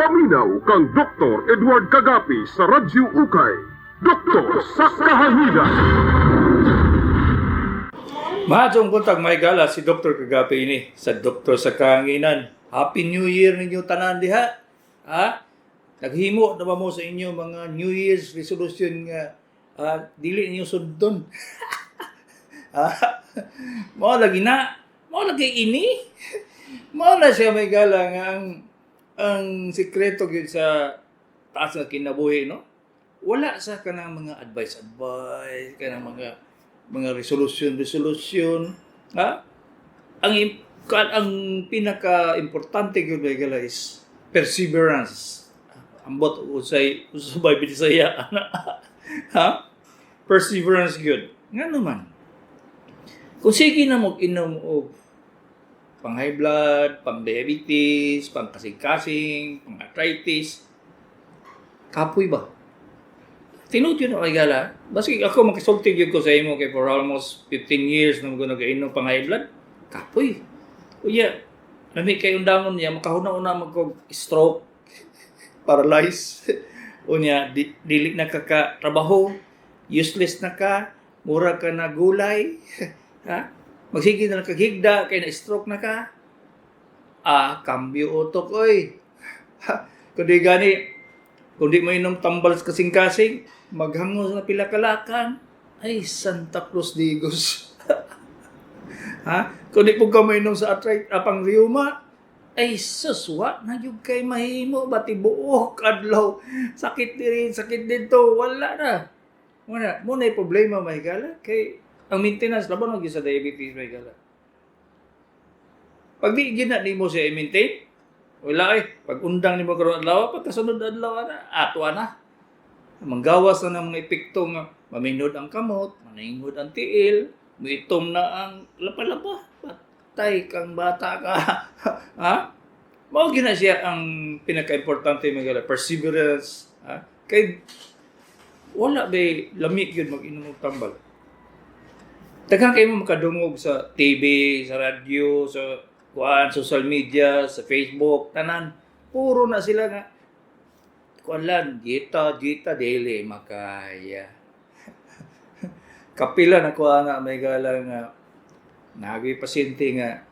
Paminaw kang Dr. Edward Kagapi sa Radyo Ukay. Doktor sa Kahanginan. Mahadong buntag may gala si Dr. Kagapi ini sa Doktor sa Kahanginan. Happy New Year ninyo tanan diha. Ha? Naghimo na ba mo sa inyo mga New Year's resolution nga dili ninyo sundon? Ha? Mao lagi ini. Mao na siya may gala nga ang sikreto gyud sa taas nga kinabuhi, no? Wala sa kanang mga advice, kanang mga resolution, ha? Ang pinaka-importante gyud may gala is perseverance. Ambot usay Bisaya ana. Ha? Perseverance gyud. Nga naman. Kung sige na mag-inom og pang high blood, pang diabetes, pang kasing-kasing, pang arthritis, kapoy ba? Tinuod yun ako gala. Basi ako makasulti yun ko sa imo kay for almost 15 years na mga nag-inom pang high blood, kapoy. Uya, nami kay undangon niya, makahuna-una mag-stroke, paralyze. Unya, dili na kaka-trabaho, useless na ka, mura ka na gulay, ha? Magsige na nakagigda, kay na-stroke na ka. Kambyo utok, oy. Kundi mo inom tambal kasing-kasing, maghangos na pila kalakan. Ay, Santa Cruz Digos. Ha? Kundi po ka mo inom sa apang rheuma, ay, suswa, nagyug kay mahimo, bati buok, adlaw, sakit din to, wala na. Muna yung problema, may gala, kay ang maintenance, laban mo sa diabetes, may gala. Pag di gina ni mo siya i-maintain, wala pag undang ni mo karoon adlaw, pagkasunod adlaw na, ato na. Manggawas na ng mga epekto nga, maminod ang kamot, maningod ang tiil, muitom na ang lapa-lapa, patay kang bata ka. Ha? Mao gina siya ang pinaka-importante may gala, perseverance. Ha? Kay wala ba lamig yun mag-inom ng tambal. Daghang kayo mo makadungog sa TV, sa radyo, sa social media, sa Facebook, tanan. Puro na sila nga. Kuanlan, jita, dili, makaya. Kapila na kuha na, may gala nga, nagay pasyente nga,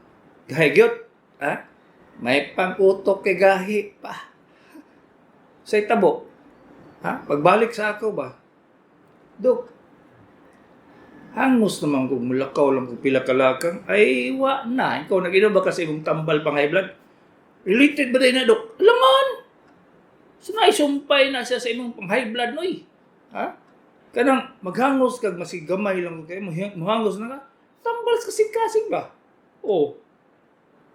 gahigyot, ha? May pang-utok kay gahi pa. Sa itabo, ha? Pagbalik sa ako ba? Dok, hangos naman kung mulakaw lang kung pila kalakang, ay wa na. Ikaw nag-inom ba kasi mong tambal pang high blood? Related ba din na, Dok? Alamon! Sanay sumpay na siya sa imong pang high blood, noy. Ha? Kanang maghangos kag masigamay lang kayo, mahangos na ka. Tambal kasing-kasing ba? Oh.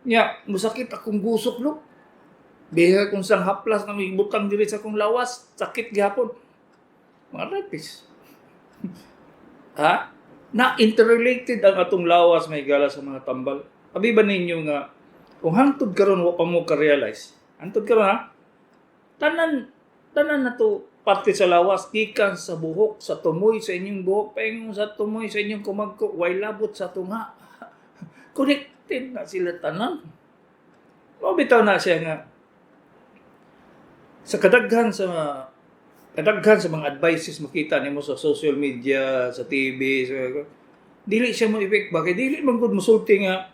Nya, musakit akong gusok, Dok. Biha kung sang haplas na may butang diri sa akong lawas, sakit gihapon. Mga rapis. Ha? Na interrelated ang atong lawas may gala sa mga tambal. Abi ba ninyo nga kung hangtod karon wa pa mo ka-realize. Hangtod karon ha. Tanan na to parte sa lawas gikan sa buhok, sa tumoy sa inyong buhok, paingon sa tumoy sa inyong kumagko, way labot sa tunga. Connected na sila tanan. Mabitaw na siya nga sa kadaghan sa mga advices makita nimo sa social media, sa TV, dili siya mo effect ba? Kaya dili man gud musulti nga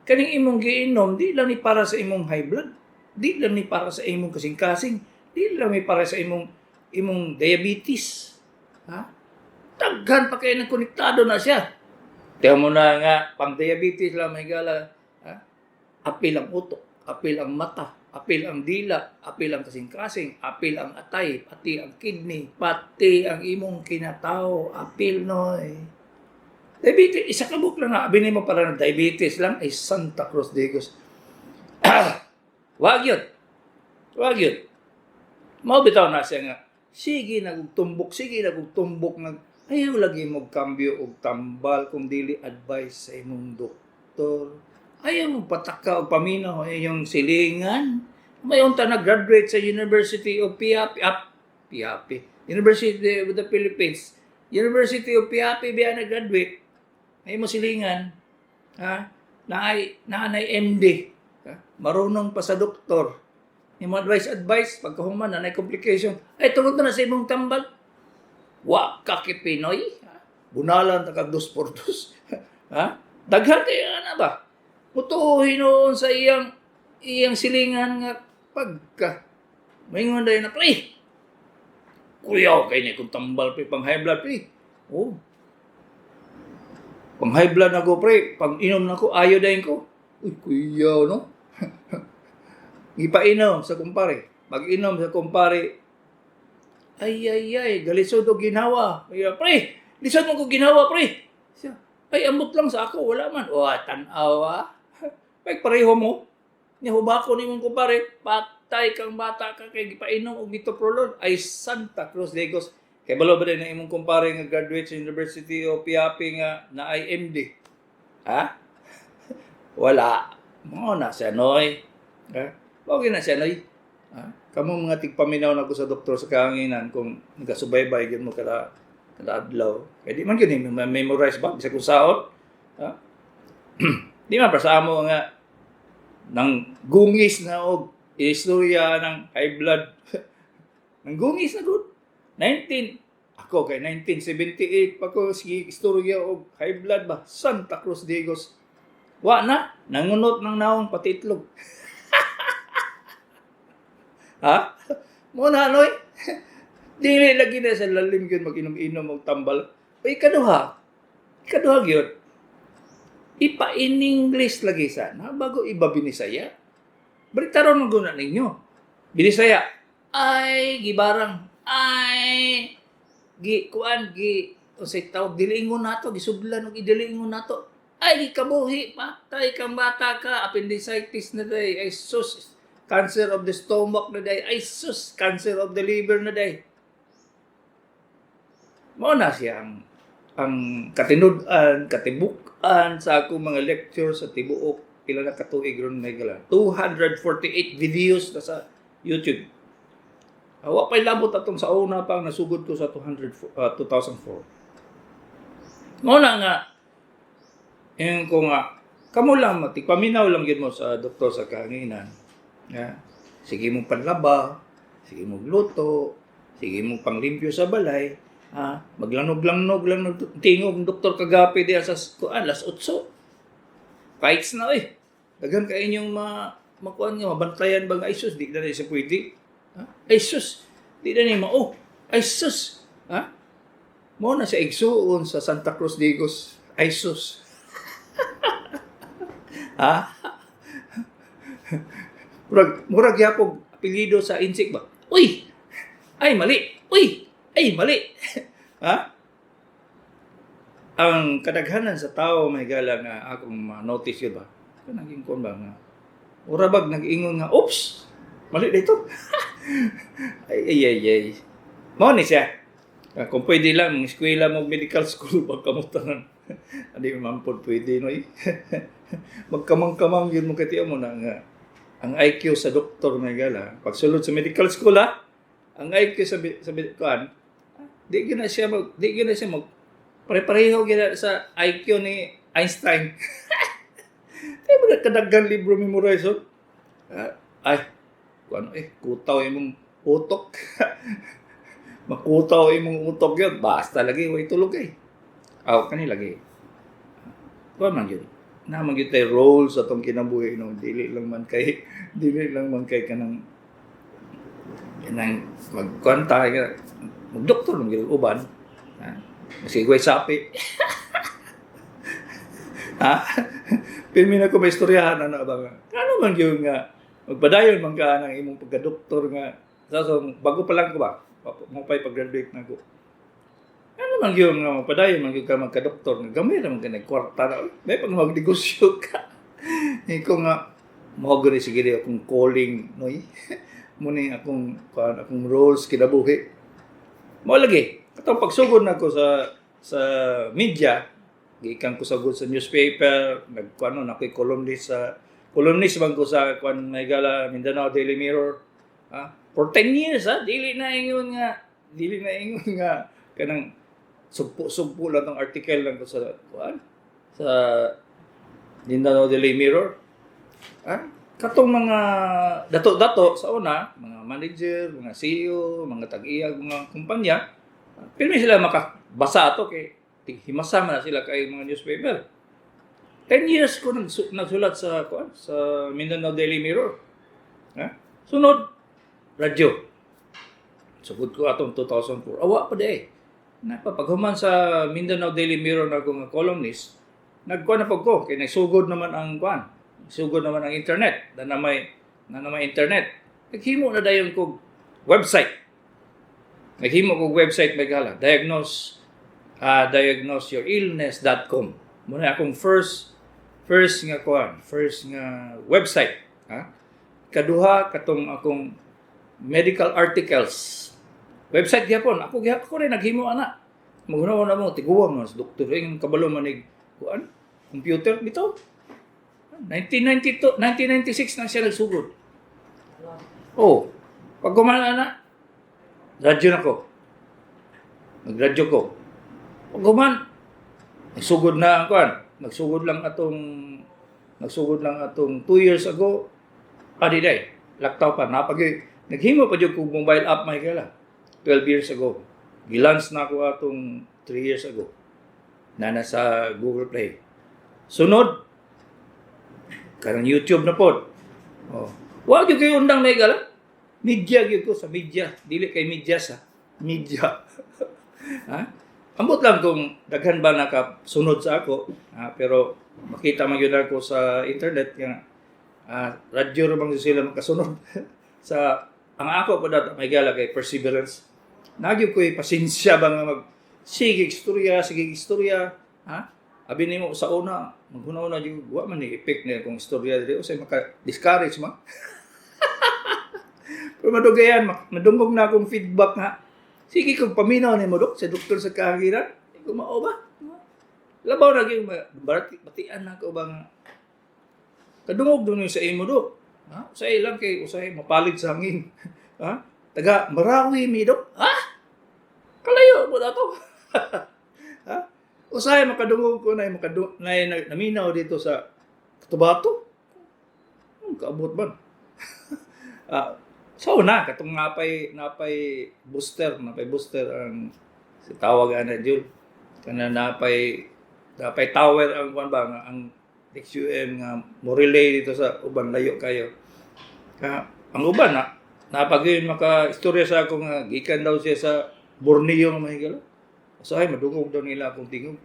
kaning imong giinom, di lang ni para sa imong high blood, di lang ni para sa imong kasing-kasing, di lang ni para sa imong diabetes. Ha? Daghan pa kay nang konektado na siya. Tiyan mo na nga, pang diabetes lang may gala, ha? Apil ang utok, apil ang mata, apil ang dila, apil ang kasing-kasing, apil ang atay, pati ang kidney, pati ang imong kinatao, apil noy. Diabetes, isa ka book lang na, abinin mo para ng diabetes lang, ay Santa Cruz Digos. Wag yun. Maubitaw na siya nga, sige nagtumbok, ayaw lagi mo kambyo og tambal kung dili advice sa imong doktor. Ayaw mo pataka o paminaw yung silingan. May unta nag-graduate sa University of University of the Philippines. University of Piapi biya nag-graduate. May mo silingan. Ha? Naanay MD. Ha? Marunong pa sa doktor. Yung mga advice, pagkahuman na complication, ay tungod na sa imong tambal. Wa ka ki Pinoy. Bunalan ta kag 2x2. Ha? Daghan kay ana ba? Mutuhin noon sa iyang silingan nga pagka. Maingon day na, pre. Kuyaw kay ni kung tambal pre pang high blood pre. Oh. Pang high blood ako pre, pag inom na ko ayo dayon ko. Uy, kuyaw no. Ipainom sa kumpare. Pag inom sa kumpare, ay, galisod o ginawa. Ay, pre, lisod mo ko ginawa, pre. Siya, ay, amot lang sa ako, wala man. O, tanawa. Ay, pareho mo. Nihubako ni mong kumpare, patay kang bata ka kay gipainom og mitoprolol. Ay, Santa Cruz de Igos. Kay balo ba din na imong kumpare nga graduate sa University of Piapi nga na IMD? Ha? Wala. Mo na siya, noy. Ha? Okay na siya, noy. Ha? Kamong mga tigpaminaw na ko sa doktor sa kahanginan kung nagasubaybay yun mo kada adlaw. Kaya di man yun, memorize ba? Bisa kung saot. Ha? Di man, para sa amo nga nang gungis na og istorya ng high blood. Nang gungis na good. Ako kay 1978 pa ko sige istorya og high blood ba? Santa Cruz de Igos. Wa na, nangunot ng naong pati itlog. Ha? Muna, noy? Dili lagi na sa lalim yun mag-inom-inom og tambal. O ikaduha yun. In English lagi sana bago iba binisaya. Beritaron mo guna ninyo. Binisaya. Ay, gibarang. Ay, usay tawag, diliingon nato, gisudlan og idiliingon nato. Ay, kabuhi, patay kang bata ka, appendicitis na day, ay sus, cancer of the stomach na day, ay sus, cancer of the liver na day. Mao na siya ang katinud-an, katibukan sa akong mga lecture sa tibuok, pila na katuig ron may gala. 248 videos na sa YouTube. Wa pa'y labot atong sa una pang nasugod ko sa 2004. Mao na nga, yung ko nga, kamo lang, paminaw lang yun mo sa doktor sa kahanginan. Yeah. Sige mong panlaba, sige mong luto, sige mong panglimpyo sa balay, maglanog lang tingog doktor kagapi diya sa alas 8. Kites na daghan ka inyong makuan nga mabantayan bang ay sus di na siya pwede. Ay sus, di na ni mao. Ay sus. Mo na sa igsuon sa Santa Cruz de Igos. Ay sus. Murag yapog apelyido sa insik ba? Uy! Ay mali. Uy! Ay mali. Ang kadaghanan sa tao may gala nga akong notice yun ba? Naging kon ba nga? Urabag nag-ingon nga, oops! Mali dito. ay. Mao ni siya. Kung pwede lang, eskwela mo medical school, magkamutanan. Hindi man po pwede, no? Magkamang-kamang yun mo katiya mo na nga. Ang IQ sa doktor may gala, pagsulod sa medical school, ang IQ sa kuan, di gina siya mag pare-pareho gina sa IQ ni Einstein. Di mo na kadaghan libro memorize, ay, kutaw imong utok. Makutaw imong utok yun. Basta lagi, way tulog kanila lagi. Kuha man yun. Naman yun tayo role sa itong kinabuhi. No? Dili lang man kay kanang magkwanta, magdoktor ng uban. Masigway sapi. Pilmin ako may istoryahan ano ba nga. Ano man yun nga, magpadayon man ka ng imong pagka-doktor nga. So, bago pa lang ko ba? Mapay pag-graduate na ko. Ano man yun nga, magpadayon man yun ka magka-doktor. Gamay naman ka nagkwarta na. May pag mag-negosyo ka. Ikaw nga, mahagani sige akong calling, noy. Muna akong roles kinabuhi. Mo lagi, katong pagsugod na ko sa media, gikan ko sagod sa newspaper, na ko'y columnist man ko sa Naygala, Mindanao Daily Mirror. For 10 years, dili na ingon nga kanang sugpo lang tong article lang ko sa Mindanao Daily Mirror. katong mga dato-dato sa una, mga manager, mga CEO, mga tag-iyag, mga kumpanya, pirmi sila makabasa ato kay himasama na sila kay mga newspaper. 10 years ko nagsulat sa Mindanao Daily Mirror. Ha? Sunod, radyo. Sugod ko atong 2004. Awa pa di. Napapaghuman sa Mindanao Daily Mirror na akong columnist, nagkuha na po ko, kaya nagsugod naman ang kuan. Sugod naman ang internet, na may internet. Naghimo na dayon ko website. Naghimo ko website may gala, diagnoseyourillness.com. Muna akong first nga website, ha? Kaduha katong akong medical articles. Website gyapon, ako rin naghimo ana. Maguna mo tiguwang mas doktor yung kabalo manig kuan, computer bitaw. 1996 na siya nagsugod. Oh, pag gumana na, radyo na ko. Nagradyo ko. Pag nagsugod na ang kuan. Nagsugod lang atong 2 years ago. Day. Laktaw pa. Naghimo pa dyan kong mobile app may kala. 12 years ago. Gilans na ako atong 3 years ago. Na nasa Google Play. Sunod, karang YouTube na po. Oh. Wag yung kayo undang na igala. Media yun ko sa media. Dili kay media sa media. Ha? Ambot lang kung daghan ba nakasunod sa ako. Pero makita man yun ako sa internet. Radyo rin bang sila makasunod. Ang ako po dito, may gala kay perseverance. Nagyo ko'y pasensya ba nga sige istorya. Ha? Abi nimo sa una, maghuna-una yung wa man ni effect na kung istorya dito say maka-discourage ma. Pero madugayan, nadungog na akong feedback nga. Sige kung paminaw ni mo dok sa doktor sa kahanginan, ikaw mao ba? Labaw na gyud batian na ko bang kadungog dun sa imo dok. Ha? Usay lang kay usay mapalit sa hangin. Ha? Taga Marawi mi dok. Ha? Kalayo mo dato. Ha? Usay makadungog ko na naminaw dito sa Cotabato. Kaabot ba? So na katong napay booster ang si tawag ana jud. Kana napay tower ang kuan ba ang XUM nga mo relay dito sa uban layo kayo. Ang uban napagin maka-istorya sa ako nga gikan daw siya sa Borneo nga mahigala. Usahay madungog daw nila akong tingog.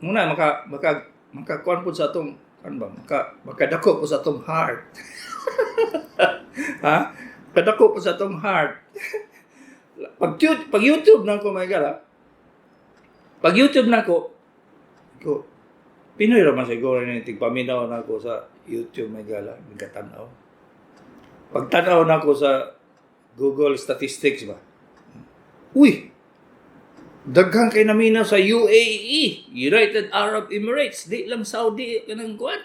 Muna maka kuan pud sa atong kan ba makadako po sa atong heart. Ha? Kadako po sa atong heart. Pag YouTube na ko mahigala. Pag YouTube na ko Pinoy raman siguro ni tigpaminaw na ako sa YouTube mahigala, nagkatanaw. Pagtanaw na ako sa Google Statistics ba. Uy! Daghang kay naminaw sa UAE, United Arab Emirates, di lang Saudi kanang kuan.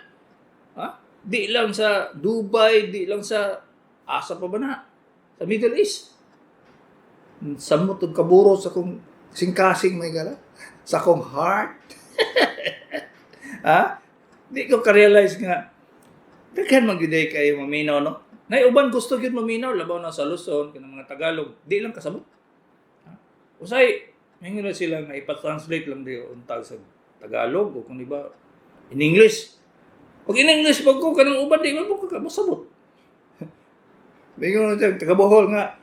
Ha? Di lang sa Dubai, di lang sa asa pa ba na? Sa Middle East. Samot og kaburo sa kong singkasing may gala. Sa kong heart. Ha? Di ko ka-realize nga daghan man gyud kay maminaw no. Nay uban gusto gyud maminaw labaw na sa Luzon kanang mga Tagalog, di lang kasabot. Usay, ngayon na sila na ipa-translate lang diyo untag sa Tagalog o kung di ba in English. Pag in English pag ko kanang uban di mo masabot. Ngayon na taga-Bohol nga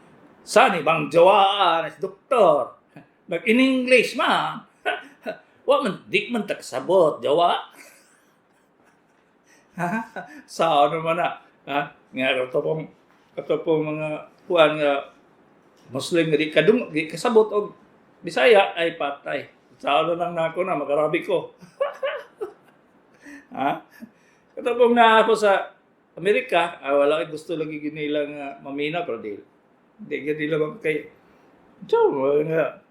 sani bang jawaan si doktor. Nag in English man. Wa man di man tagsabot jawa. Sa ano man na. Ha? Nga ito pong mga kuan nga Muslim nga di kasabot og Bisaya ay patay. Sa ano lang na ako na mag-Arabic ko. Ha? Ito pong na ako sa Amerika, wala kay gusto lagi ginilang mamina pero di nila ba kay nga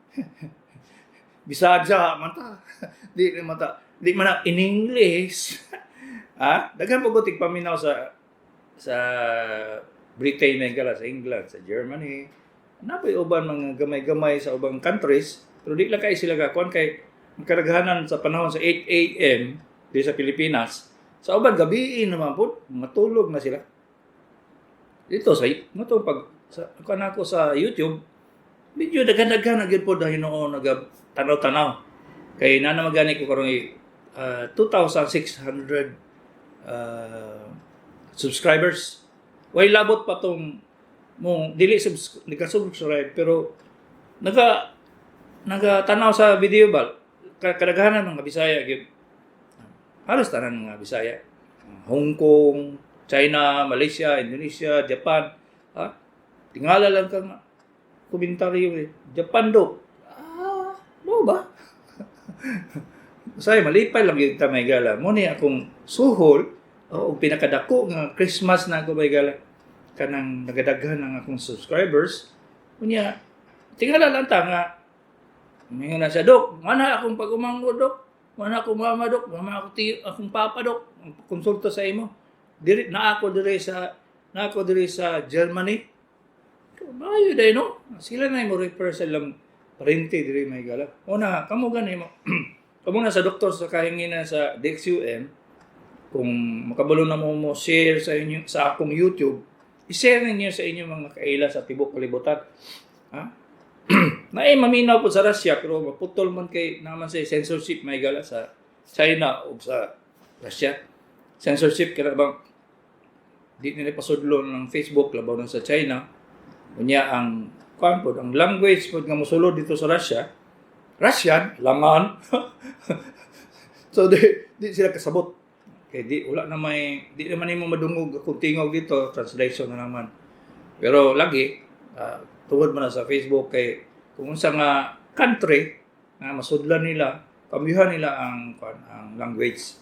Bisaya mata. Di man in English. Ha? Daghan po gutik paminaw sa Britain sa England, sa Germany. Napay uban mga gamay-gamay sa ubang countries, pero di lang kay sila kakuan kay karaghanan sa panahon sa 8 AM di sa Pilipinas. Sa uban gabi naman po, matulog na sila. Dito sa pag sa kanako sa YouTube, medyo daghan-daghan na gyud po dahil noon tanaw-tanaw. Kay nanamagani ko karon 2,600 subscribers. Way labot pa tong mong dili subscribe pero nagatanaw sa video ba kadaghanan mga Bisaya gyud. Halos tanan mga Bisaya. Hong Kong, China, Malaysia, Indonesia, Japan. Ha? Tingala lang kang komentaryo Japan do. No ba? Say malipay lang gyud ta may gala. Mo ni akong suhol o pinakadako nga Christmas na ako may gala kanang nagadaghan ng akong subscribers. Unya tingala lang ta nga ngayon na siya, Dok, mana akong pag-umanggo, Dok? Mana akong mama, Dok? Mana akong papa, Dok? Konsulta sa imo. Na ako diri sa Germany. Mayo day no? Sila na mo refer sa ilang parente diri may gala. Una, kamo gani mo. Kamo na sa doktor sa kahinginan sa DXUM, kung makabalo na mo share sa inyo sa akong YouTube, i-share ninyo sa inyo mga kaila sa tibok kalibutan. Ha? Naay maminaw po sa Russia pero maputol man kay naman sa censorship may gala sa China o sa Russia. Censorship kaya bang di nila pasudlo ng Facebook labaw na sa China. Unya ang ang language pud nga mosulod dito sa Russia, Russian langan. So di sila kasabot. Kay di naman imo madungog kung tingog dito translation na naman. Pero lagi tungod man sa Facebook kay kung unsa nga country na masudlan nila, kamyuhan nila ang language.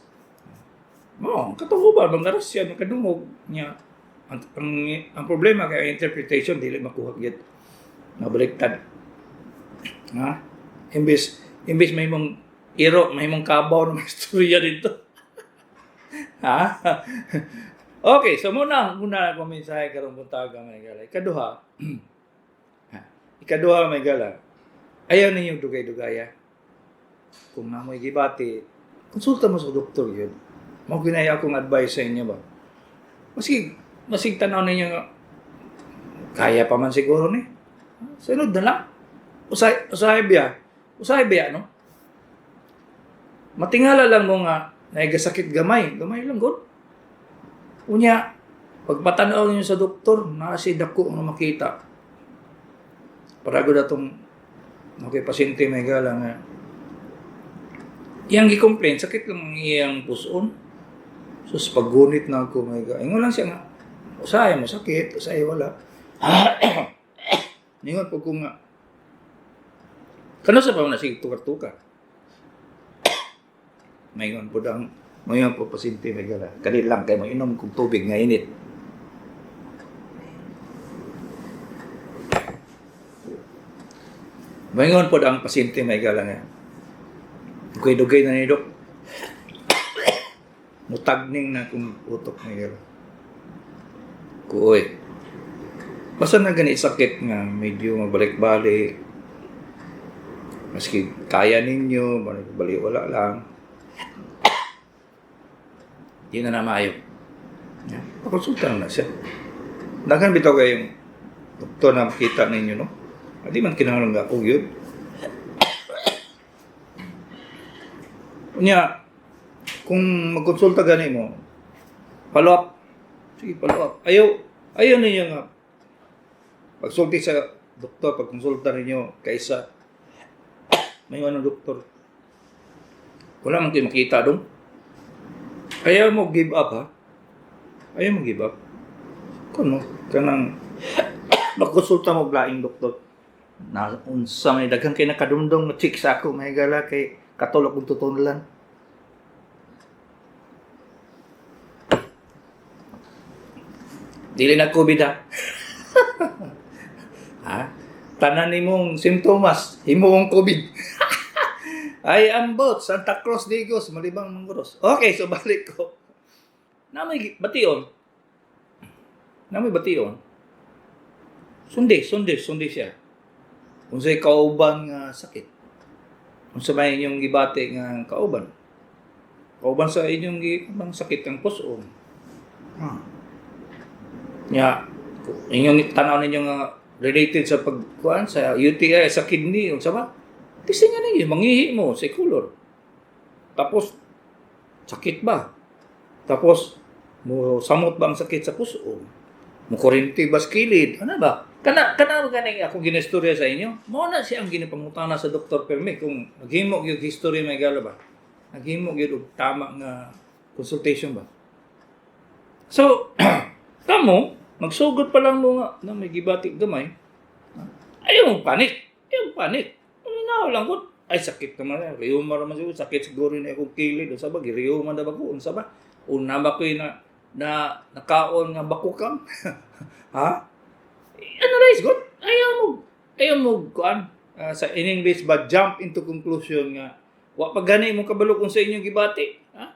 Katuhuban bang Russia ang kadungog niya. Ang problema kay interpretation dili makuha gyud. Nabaliktad. Ha? Imbis may mong may mong kabaw ng istorya dito. Ha? Okay, so muna ako mensahe karong buntaga may galay. Ikaduha may gala. Ayaw ninyong dugay-dugaya. Kung namoy gibati, konsulta mo sa doktor yun. Mao ginaya akong advice sa inyo ba. Masig tanaw ninyo nga kaya pa man siguro ni. Sunod na lang. Usahay biya, no? Matingala lang mo nga naigasakit gamay lang gud. Unya pagpatanaw niyo sa doktor, nasi dako nga makita. Para gud atong pasyente may gala nga iyang gi-complain sakit lang iyang puson. Sus paggunit na ako may gala. Ingon lang siya nga usahay mo sakit, usahay wala. Ningon pag ko nga kano sa pa na sige tukar-tukar. Mayon po pasyente may gala. Kani lang kay mo inom kog tubig nga init. Mayon po ang pasyente may gala nga. Dugay-dugay na ni Dok. Mutagning na kung utok may gala. Kuoy. Basta na gani sakit nga medyo mabalik-balik. Maski kaya ninyo, balik wala lang. Di na maayo. Pakonsulta na siya. Dagan bitaw kayong doktor na makita ninyo, no? Di man kinahanglan nga ako yun. Unya, kung magkonsulta gani mo, follow up. Sige, follow up. Ayaw ninyo nga. Pagsulti sa doktor, pagkonsulta ninyo, kaysa may ng doktor. Wala man kayo makita doon. Ayaw mo give up, ha? Ayaw mo give up. Kano? Kanang magkonsulta mo blaing doktor. Na unsa may daghang kay nakadumdum na chick sa ako may gala kay katulog kung tutunulan. Dili na COVID ha. Ha? Tanan nimong simptomas, himong COVID. I am both Santa Cruz Digos, Malibang Mangguros. Okay, so balik ko. Namay bation. Sundi siya. Unsay kauban nga sakit. Unsa may inyong gibati nga kauban. Kauban sa inyong ibang sakit ng puso. Nya, inyong tanaw ninyo nga related sa pagkuan sa UTI, sa kidney, unsa ba? Testing nga ninyo, manghihi mo sa color. Tapos, sakit ba? Tapos, mo samot ba ang sakit sa puso? Mo kurinti ba sa kilid? Ano ba? Kana ganing ako ginistorya sa inyo. Mao na siya ang ginapangutana sa Dr. Perme kung naghimo gyud history may gala ba. Naghimo gyud og tama nga consultation ba. So, kamo magsugod pa lang mo nga na may gibati gamay. Ayaw mong panik. Ayaw mong panik. Ano lang ko. Ay sakit naman. Reuma naman siguro. Sakit siguro na akong kilid. Unsa ba? Reuma na ba ko? Unsa ba? Una ba ko na nakaon nga bakukang? Ha? Analyze good. Ayaw mo kuan sa in English ba jump into conclusion nga wa pa gani mo kabalo kung sa inyong gibati, ha?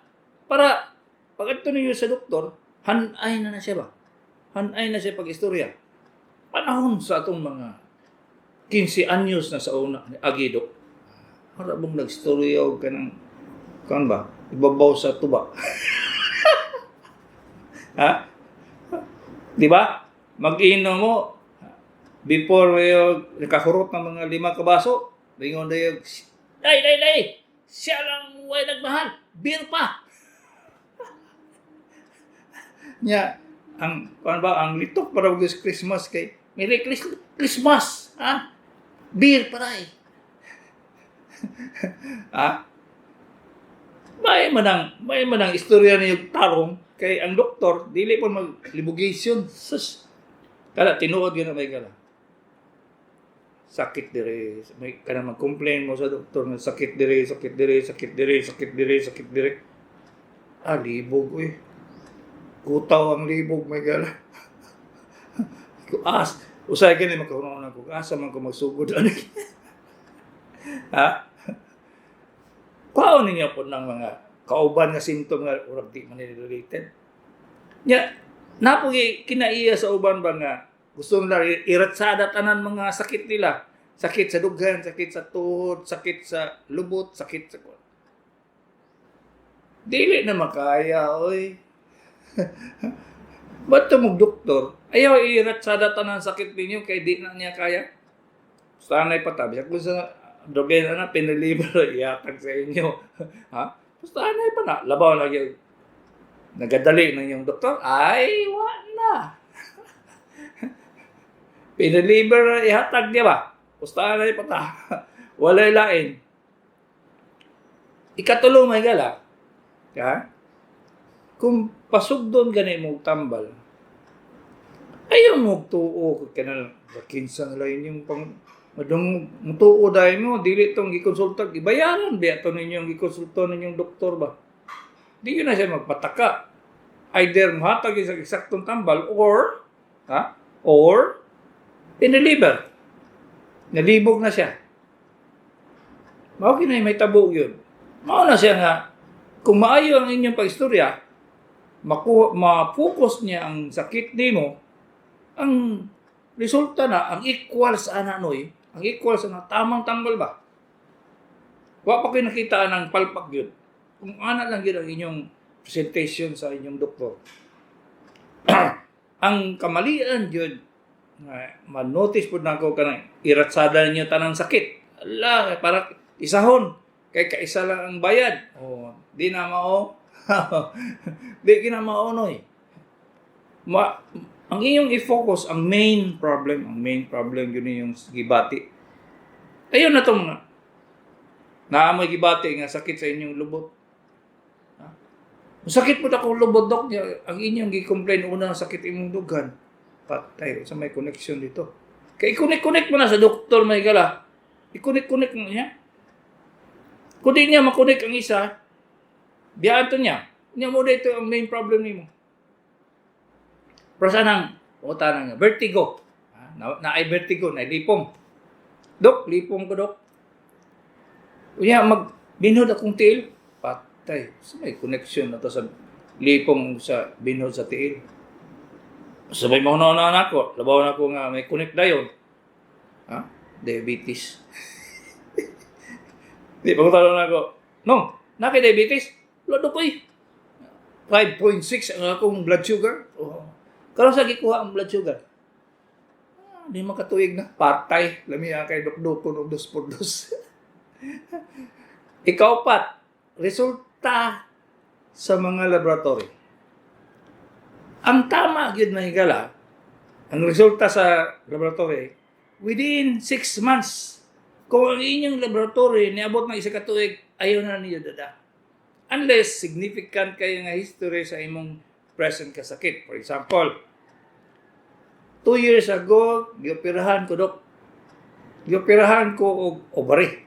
Para pag adto niyo sa doktor, hanay na siya ba? Hanay na siya pag-istorya. Panahon sa atong mga 15 anyos na sa una ni Agido. Para bang nag-istorya og kanang kan ba? Ibabaw sa tuba. Ha? Di ba? Mag-inom mo before nakahurot ng mga 5 kabaso, bingon na yung, day, siya lang way nagmahal, beer pa. Nya, ang litok para mag Christmas kay, Merry Christmas, ha? Beer pa rin. Ha? May manang istorya niyo tarong, kay ang doktor, dili po mag-libugation. Sus, kala, tinuod yun na may kala. Sakit dire, may kanang mag-complain mo sa doktor nga sakit dire. Libog eh. Kutaw ang libog may gala. Usay gani magkaroon ako. Asa man ko magsugod ani. Ha? Kuhaon ninyo po ng mga kauban nga simptom nga urag di man related. Nya, napogi kinaiya sa uban ba nga gusto nila iratsada tanan mga sakit nila. Sakit sa dughan, sakit sa tuhod, sakit sa lubot, sakit sa... Dili na makaya, oy. Ba't mong doktor? Ayaw iratsada tanan sakit ninyo kay di na niya kaya. Sanay patabi. Kung sa dogena na pinalibro, iatag sa inyo. Ha? Sanay pa na. Labaw na yung nagadali ng yung doktor. Ay, wala. Pinaliber ihatag niya ba? Pustahan na ipata. Walay lain. Ikatulong may gala. Ya? Kung pasugdon gani mo tambal, ayaw mo tuo kanal kinsa na lain yung pang madung mutuo dahil mo dili tong gikonsulta gibayaran biya to ninyong gikonsulta ninyong doktor ba. Di yun na siya magpataka. Either mahatag sa eksaktong tambal or pinaliber. Nalibog na siya. Mao kinay may tabo yun. Mao na siya nga, kung maayo ang inyong pag-istorya, ma-focus niya ang sakit nimo, ang resulta na, ang equal sa ananoy, ang equal sa tamang tambal ba? Wa pa kayo nakita ng palpak yun. Kung ana lang yun ang inyong presentation sa inyong doktor. Ang kamalian yun, ma-notice po na ako kanang iratsada niyo tanang sakit. Ala, para isahon. Kay kaisa lang ang bayad. Di na mao. Di na maonoy. Ang inyong i-focus, ang main problem yun yung gibati. Ayun na itong naamoy gibati nga sakit sa inyong lubot. Sakit po na kung lubot, dok. Ang inyong gi-complain una sakit imong dughan. Patay, sa may connection dito. Kaya i-connect mo na sa doktor, may gala. I-connect mo niya. Kung di niya makonect ang isa, biyaan to niya. Niya mo dito ang main problem niyo. Pero sanang, vertigo. Na-ay vertigo, na-lipong. Dok, lipong ko, dok. Unya, binod akong tiil. Patay. Sa may connection na to sa lipong sa binod sa tiil. Sabay mo na ako. Labaw na ako nga may connect dayon. Diabetes. Di, pagkutalo na ako. No, naki diabetes. Lodo ko 5.6 ang akong blood sugar. Oh. Karon sa gikuha ang blood sugar. Di makatuig na. Patay. Lami kay dukdukon og 2 por 2. Ikaw pat, resulta sa mga laboratory. Ang tama gyud na higala, ang resulta sa laboratory, within 6 months, kung ang inyong laboratory niabot ng 1 ka tuig, ayaw na niyo dada. Unless significant kayo nga history sa imong present kasakit. For example, 2 years ago, gioperahan ko, Dok. Gioperahan ko og ovary.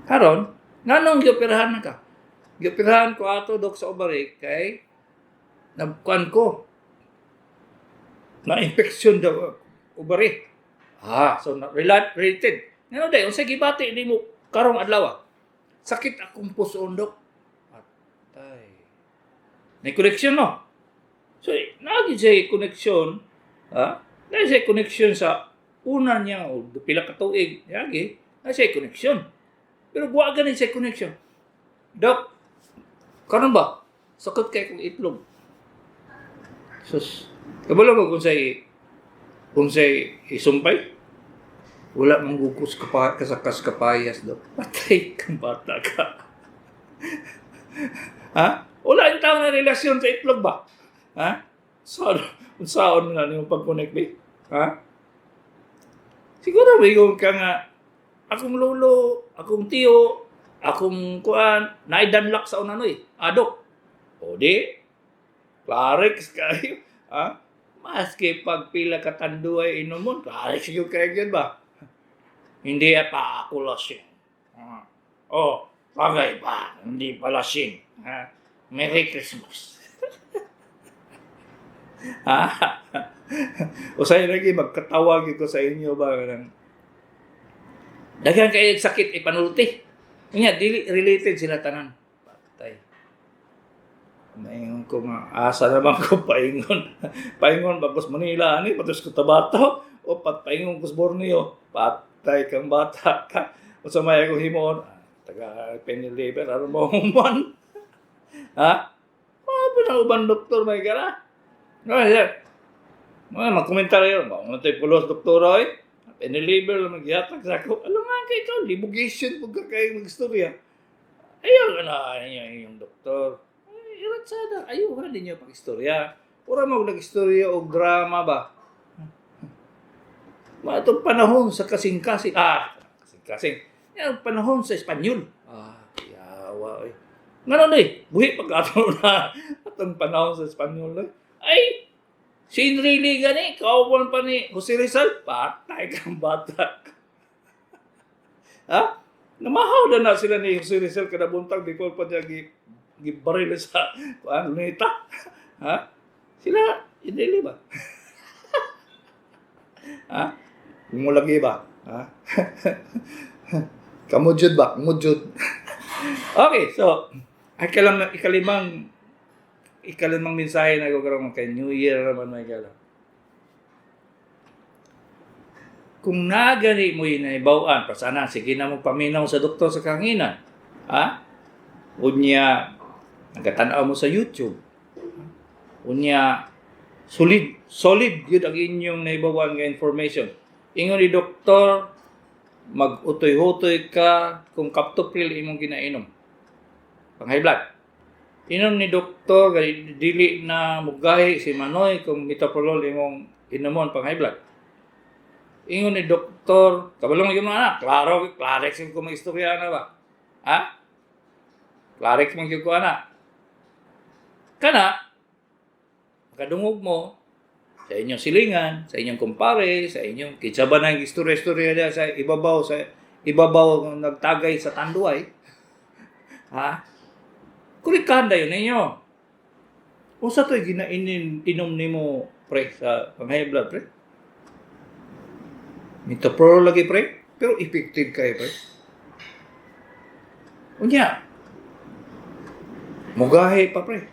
Karon, nganong gioperahan na ka? Gioperahan ko ato, Dok, sa ovary kay nagkuan ko. Na-infection daw ovary. So related. Ngano day, unsa gibati nimo karong adlaw? Sakit akong puson, Dok. Patay. May connection, no? So, nagi say connection, nagi say connection sa una niya o pila ka tuig, yagi, nagi say connection. Pero buwa ganin say connection. Dok, karon ba? Sakit kay kong itlog. Sus, kabalo mo kung say isumpay? Wala mang gugos kasakas kapayas, Dok. Patay kang bata ka. Wala yung tao na relasyon sa itlog ba? Saan na yung pag-connect ba? Siguro may yung ka nga, akong lolo, akong tiyo, akong kuan, naidanlak sa unanoy. Dok. O di, Clarix kayo. Maski pagpila katanduay inomon, Clarix yung kayo yun ba? Hindi pa ako lasing. Bagay ba? Hindi pa lasing. Merry Christmas. O sa'yo lagi, magkatawag ko sa inyo ba? Daghan kayo sakit, ipanulti. Nga, related sila tanan. Patay. Paingon ko nga, asa naman ko paingon. Paingon, bagos Manila, patos ko Tabato, o paingon ko sa Borneo. Patay kang bata ka. O sa may akong himon, taga Peniliver, ano mo human? Pinauban doktor, may gara. Magkomentar yun. Mga tayo pulos doktora, Peniliver lang magyatag sa ako. Alam nga kayo ikaw, libugation pag kakayang mag-istorya. Ayaw ka na yung doktor. Iratsada, ayaw ka din niya pag-istorya. Pura mo nag-istorya o drama ba? Itong panahon sa kasing-kasing. Kasing-kasing. Yung panahon sa Espanyol. Yawa. Ngayon buhi pagkataon na itong panahon sa Espanyol. Ay, sinrili gani, kaupan pa ni Jose Rizal, patay kang bata. Namahaw na sila ni Jose Rizal kada buntag, di ko pa niya gibaril sa lunita. Sila, hindi ba? Lumulagi ba? Kamudjud ba? Kamudjud. Okay, so, ikalimang mensahe na gagawin kay New Year naman may gala. Kung nagani mo yun na ibawaan, pasana, sige na mo paminaw sa doktor sa kanginan. Unya, nagkatanaw mo sa YouTube. Unya, solid yun ang inyong naibawaan nga information. Ingon ni doktor, mag-utoy-hutoy ka kung kaptopril imong ginainom. Pang high blood. Inom ni doktor, dili na mugahi si Manoy kung metoprolol imong inomon pang high blood. Ingon ni doktor, kabalong yung mga anak, Clarix yung kung mag-istorya na ba? Clarix mang yung anak. Kana, makadungog mo, sa inyong silingan, sa inyong kumpare, sa inyong kitsaban ng istorya-istorya niya sa ibabaw nagtagay sa tanduay. Kulikanda yun ninyo. O sa to'y inom ni mo, pre, sa pang-high blood, pre? Metoprolol lagi, pre? Pero effective kayo, pre. Unya, mugahe pa, pre.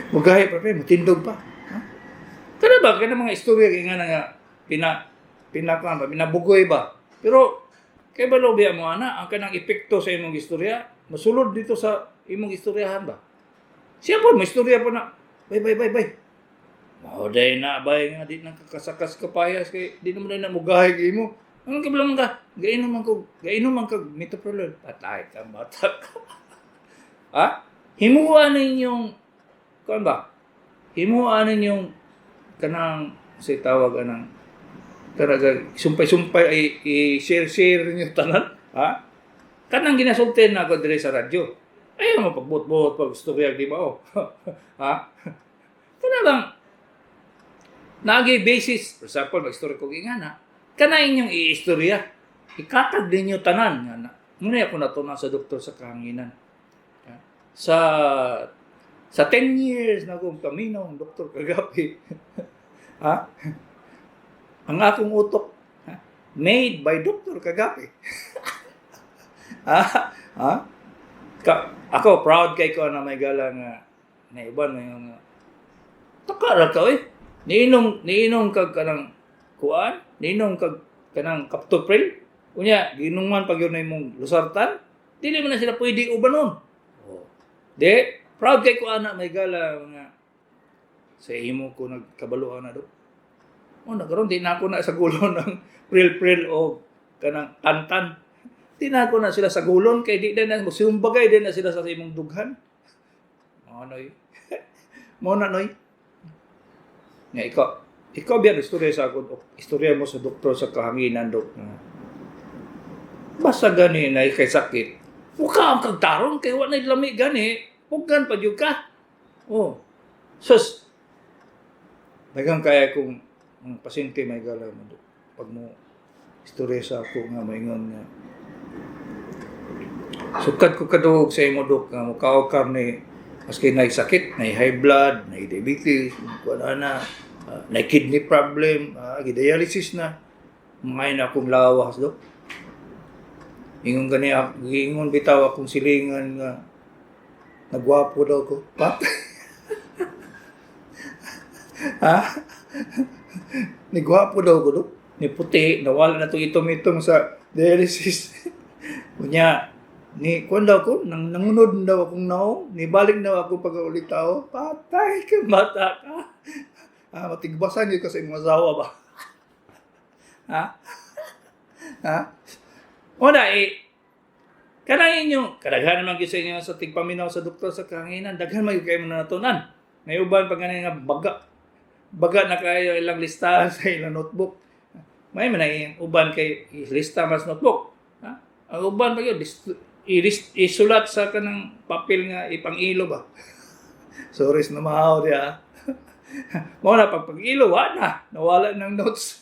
Mugahe pa, pre, matindog pa. Kada ba, kaya mga istorya nga nga pinabugoy ba? Pero Kay balobi mo ana ang kanang epekto sa imong istorya, masulod dito sa imong istoryahan ba? Siya po, may istorya po na, bay. Mauday na, bay nga, di nang kakasakas kapayas, kay di naman na mugahay kay mo. Anong kablang ka? Gainom man ka, metoprolol. Patay ka, bata ka. Ha? Himuan ninyong, kuan ba? Himuan ninyong, kanang, say tawag, anang, talaga, sumpay-sumpay, i-share niyo tanan. Ha? Kanang ginasultin na ako dire sa radyo. Ayaw mo pagbot-bot, pag-istorya, di ba? Oh. Ha? Talagang, nagi basis, for example, mag-istorya ko ingana, kanain yung i-istorya. Ikatag din yung tanan. Nga na. Muna ako natunan sa doktor sa kahanginan. Sa 10 years na akong paminaw, Dr. Kagapi. Ha? Ang akong utok, made by Dr. Kagapi. Ha? Ako, proud kay ko na may gala nga naiban na yung takara ka eh. Niinom kag kanang kuan, niinom kag kanang kaptopril. Unya, ginuman pag yun na imong lusartan, dili man na sila pwede ubanon. Oh. De, proud kay ko ana may gala nga sa imo ko nagkabaluan na do. Oh, nagkaroon di na ako na sa gulo ng pril o kanang tantan. Di na ako na sila sa gulon kay di na sumbagay din na sila sa imong dughan. Noy. Mo na noy. Nga ikaw biyan istorya sa ako, istorya mo sa doktor sa kahanginan dok. Basta gani na kay sakit. Muka ang kagtaron kay wa na lami gani. Pugan pa jud ka. Oh. Sus. Daghang kaya kung ang pasyente may gala mo dok. Pag mo istorya sa ako nga maingon nga sukat ko kadug sa imo dok nga mukaw karne maski nay sakit, nay high blood, nay diabetes, wala na, nay kidney problem, dialysis na. May na akong lawas dok. Ingon gani ingon bitaw akong silingan nga nagwapo daw ko. Pat. Ha? Nagwapo daw ko dok. Ni puti, nawala na itong itom-itom sa dialysis. Kunya, ni kuan daw ko, nangunod daw akong naong, ni balik daw ako pag-ulit tao, patay ka, mata ka. Matigbasan yun kasi yung asawa ba? Ha? Ha? Una, kanangin nyo, kadaghan naman kasi nyo sa tigpaminaw sa doktor sa kahanginan, daghan man yung kayo mo na natunan. May uban pa ganyan nga baga na kayo ilang listahan sa ilang notebook. May manay uban kay lista mas notebook. Ha? Ang uban pa yun, isulat sa kanang papel nga ipang-ilo ba? Sorry na mahaw diya. Mo na pag-ilo, wala. Nawala ng notes.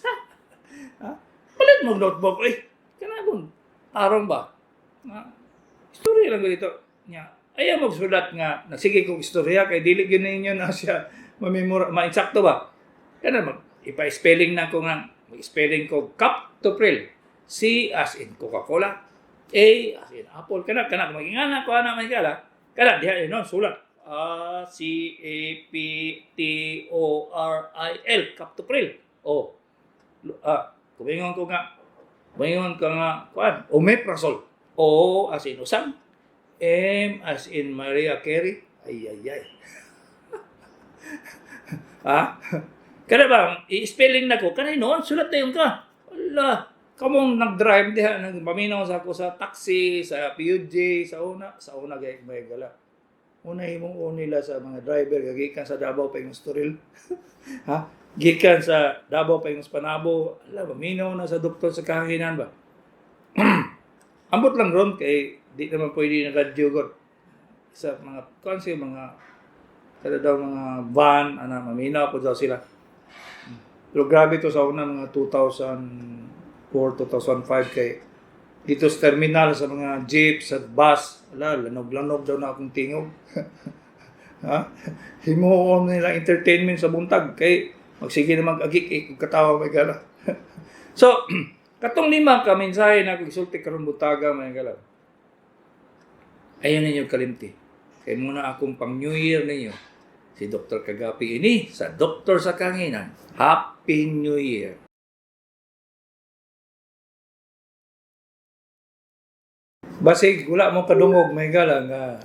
Ha? Palit mo notebook. Kanabon. Tarong ba? Istorya lang dito. Ayaw magsulat nga. Sige kong istorya kay dili yun ninyo na siya ma-insakto ba? Kana ipa-spelling na ko nga. Spelling ko Captopril. C as in Coca-Cola. A as in apple. Kana magingana ko ana may kala. Kana diha no sulat. Captoril. Captopril. Oh. Kumingon ko nga. Kumingon ka nga kuan. Omeprazole. O as in usam. M as in Maria Carey. Ay. Ha? Kada bang, i-spelling na ko, kanay noon, sulat na yun ka. Wala, kamong nag-drive diha, nagpaminaw sa ako sa taxi, sa PUJ, sa una gaya may gala. Una himong nila sa mga driver, gikan sa Davao pa yung Storil. Ha? Gikan sa Davao pa yung Panabo. Wala, paminaw na sa doktor sa kahanginan ba? Ambot lang ron, kay di naman pwede nag-radio ko. Sa mga, kasi mga, kada daw mga van, maminaw po daw sila. Pero grabe to sa una mga 2004, 2005 kay dito sa terminal sa mga jeep, sa bus, lanog-lanog daw na akong tingog. Ha? Himuon nila entertainment sa buntag kay magsige na mag-agik katawa may gala. So, katong lima ka mensahe na gisulti karon butaga may gala. Ayan ninyo kalimti. Kay muna akong pang New Year ninyo. Si Dr. Kagapi ini sa Doktor sa Kahanginan. Happy New Year! Basig wala mo kadungog may gala nga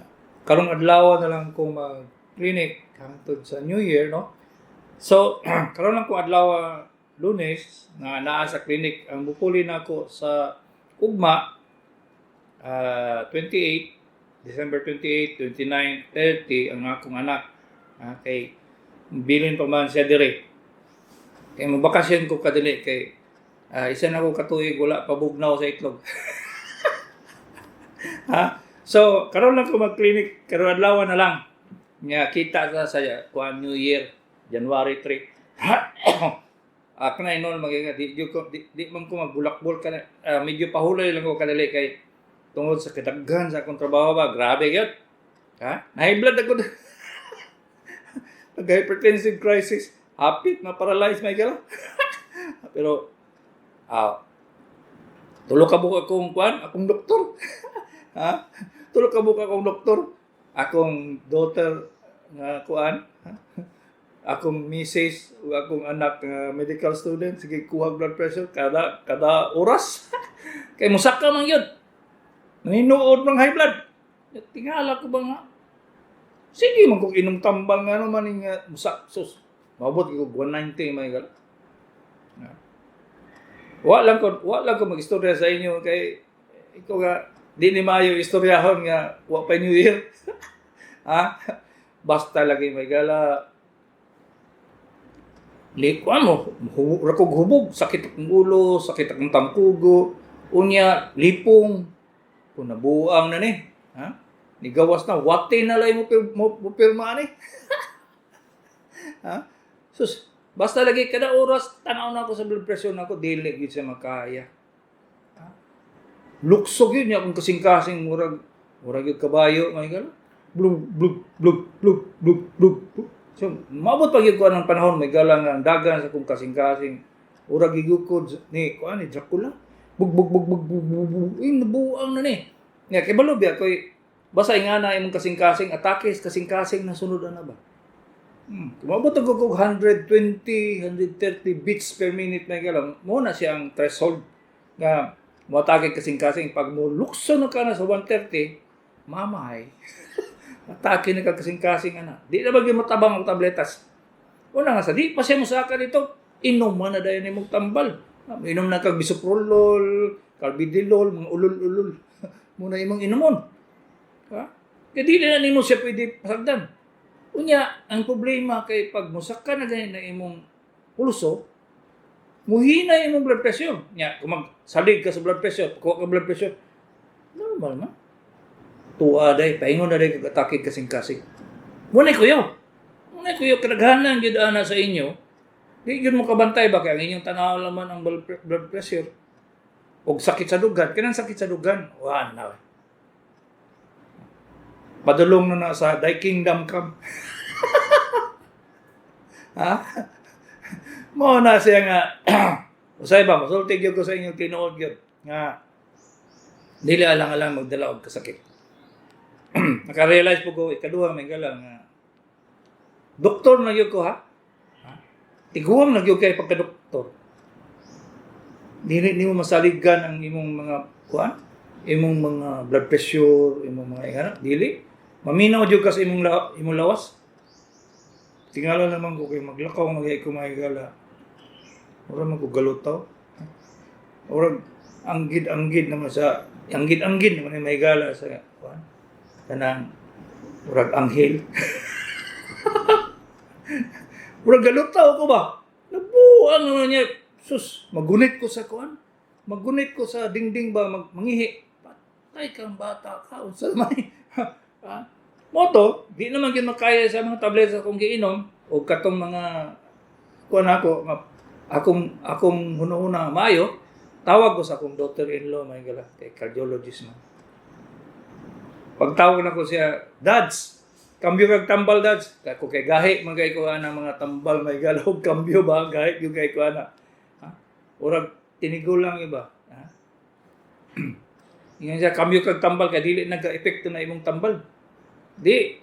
karong adlaw na lang kung mag-clinic hangtod sa New Year, no? So, karon lang ko adlaw Lunes na naa sa clinic ang bupuli nako sa ugma 28 December 28, 29, 30 ang akong anak. Kay bilin pa man siya dire. Kay mabakasyon ko kadili kay isa na ko katuig wala pa bugnaw sa itlog. So, karon lang ko mag-clinic, karon adlaw na lang. Nga kita sa kuan New Year, January 3. Ako na inon di man ko magbulakbol ka na. Medyo pahulay lang ko kadali kay tungod sa kadaghan sa akong trabaho ba. Grabe gyud. Na-high blood ako. Nag-hypertensive crisis. Hapit na paralyzed may gala. Pero tulo ka buka akong kuan, akong doktor. Tulo ka buka akong doktor. Akong daughter nga kuan. Akong misis, akong anak medical student, sige kuha blood pressure kada oras. Kay musaka man yun. Naninuod ng high blood. Tingala ko ba nga? Sige man kung inom tambal nga naman yung musak. Sus, mabot ko 190 may gala. Wala lang ko mag-istorya sa inyo kay ikaw nga di ni maayo istoryahon nga wa pa New Year. Basta lagi may gala. Likuan mo, rakog hubog, sakit akong ulo, sakit akong tangkugo, unya, lipong, kung nabuang na ni, nigawas na, wati na lang mo pirma ni. Sus, basta lagi kada oras, tanaw na ako sa blood pressure na ako, dili yun siya makaya. Luksog yun niya kung kasing-kasing, murag yung kabayo, may gala, blug, blug, blug, blug, blug, blug, blug. So, maabot pag yung kuha ng panahon, may galang ang dagan sa kung kasing-kasing. Urag igukod ni, kuha ni Dracula. Bug, bug, bug, bug, bug, bug, bug. Nabuang na ni. Nga, kay Balob, ko'y basta nga na imong kasing-kasing, atake kasing-kasing na sunod na ba? Maabot ang kung 120, 130 beats per minute may galang. Muna siyang threshold nga matake kasing-kasing. Pag mo lukso na ka na sa 130, mamay. Atake na kasing-kasing Di na bagay matabang ang tabletas. Una nga di pa siya musaka dito. Inom man na dahil mong tambal. Inom na kag bisoprolol, carbidilol, mga ulul-ulul. Muna imong inomon. Kaya di na nimo siya pwede pasagdan. Unya, ang problema kay pag musaka na ganyan na imong pulso, muhina imong blood pressure. Nya, kung magsalig ka sa blood pressure, kuha ka blood pressure, normal na. Tuwa day, paingon na day kag-atake kasing-kasing. Munay kuyo, kadaghanan gyud ana sa inyo. Di gyud mo kabantay ba kay ang inyong tanaw laman ang blood pressure og sakit sa dugan. Kanang sakit sa dugan, na. Padulong na sa Thy Kingdom Come. Mo na siya nga usay ba masulti gyud ko sa inyo tinuod gyud nga dili alang-alang magdala og kasakit. Naka-realize po ko, ikaduha may galang doktor na yun ko tiguang na yun kayo pagka-doktor. Di mo masaligan ang imong mga imong mga blood pressure, imong mga dili. Maminaw yun ka sa imong lawas. Tingala naman ko kayo maglakaw, magay ko mga gala. Ora man ko galutaw. Ora anggid naman sa, anggid naman may gala sa kanang urag anghel. Urag galutaw ko ba? Nabuang naman niya. Sus, magunit ko sa kuan. Magunit ko sa dingding ba mangihi. Patay kang bata ka unsa may. Moto, di naman gyud makaya sa mga tablets akong giinom o katong mga kuan akong hunahuna maayo. Tawag ko sa akong daughter-in-law may gala kay cardiologist man. Pagtawag na ko siya, Dads, kambyo kag tambal, Dads. Ako kay gahi, magay ko ana mga tambal, may galaw, kambyo ba, gahi, yung gay ko ana. Urag, tinigol lang iba. Yan siya, kambyo kag tambal, kaya dili nagka-epekto na imong tambal. Di.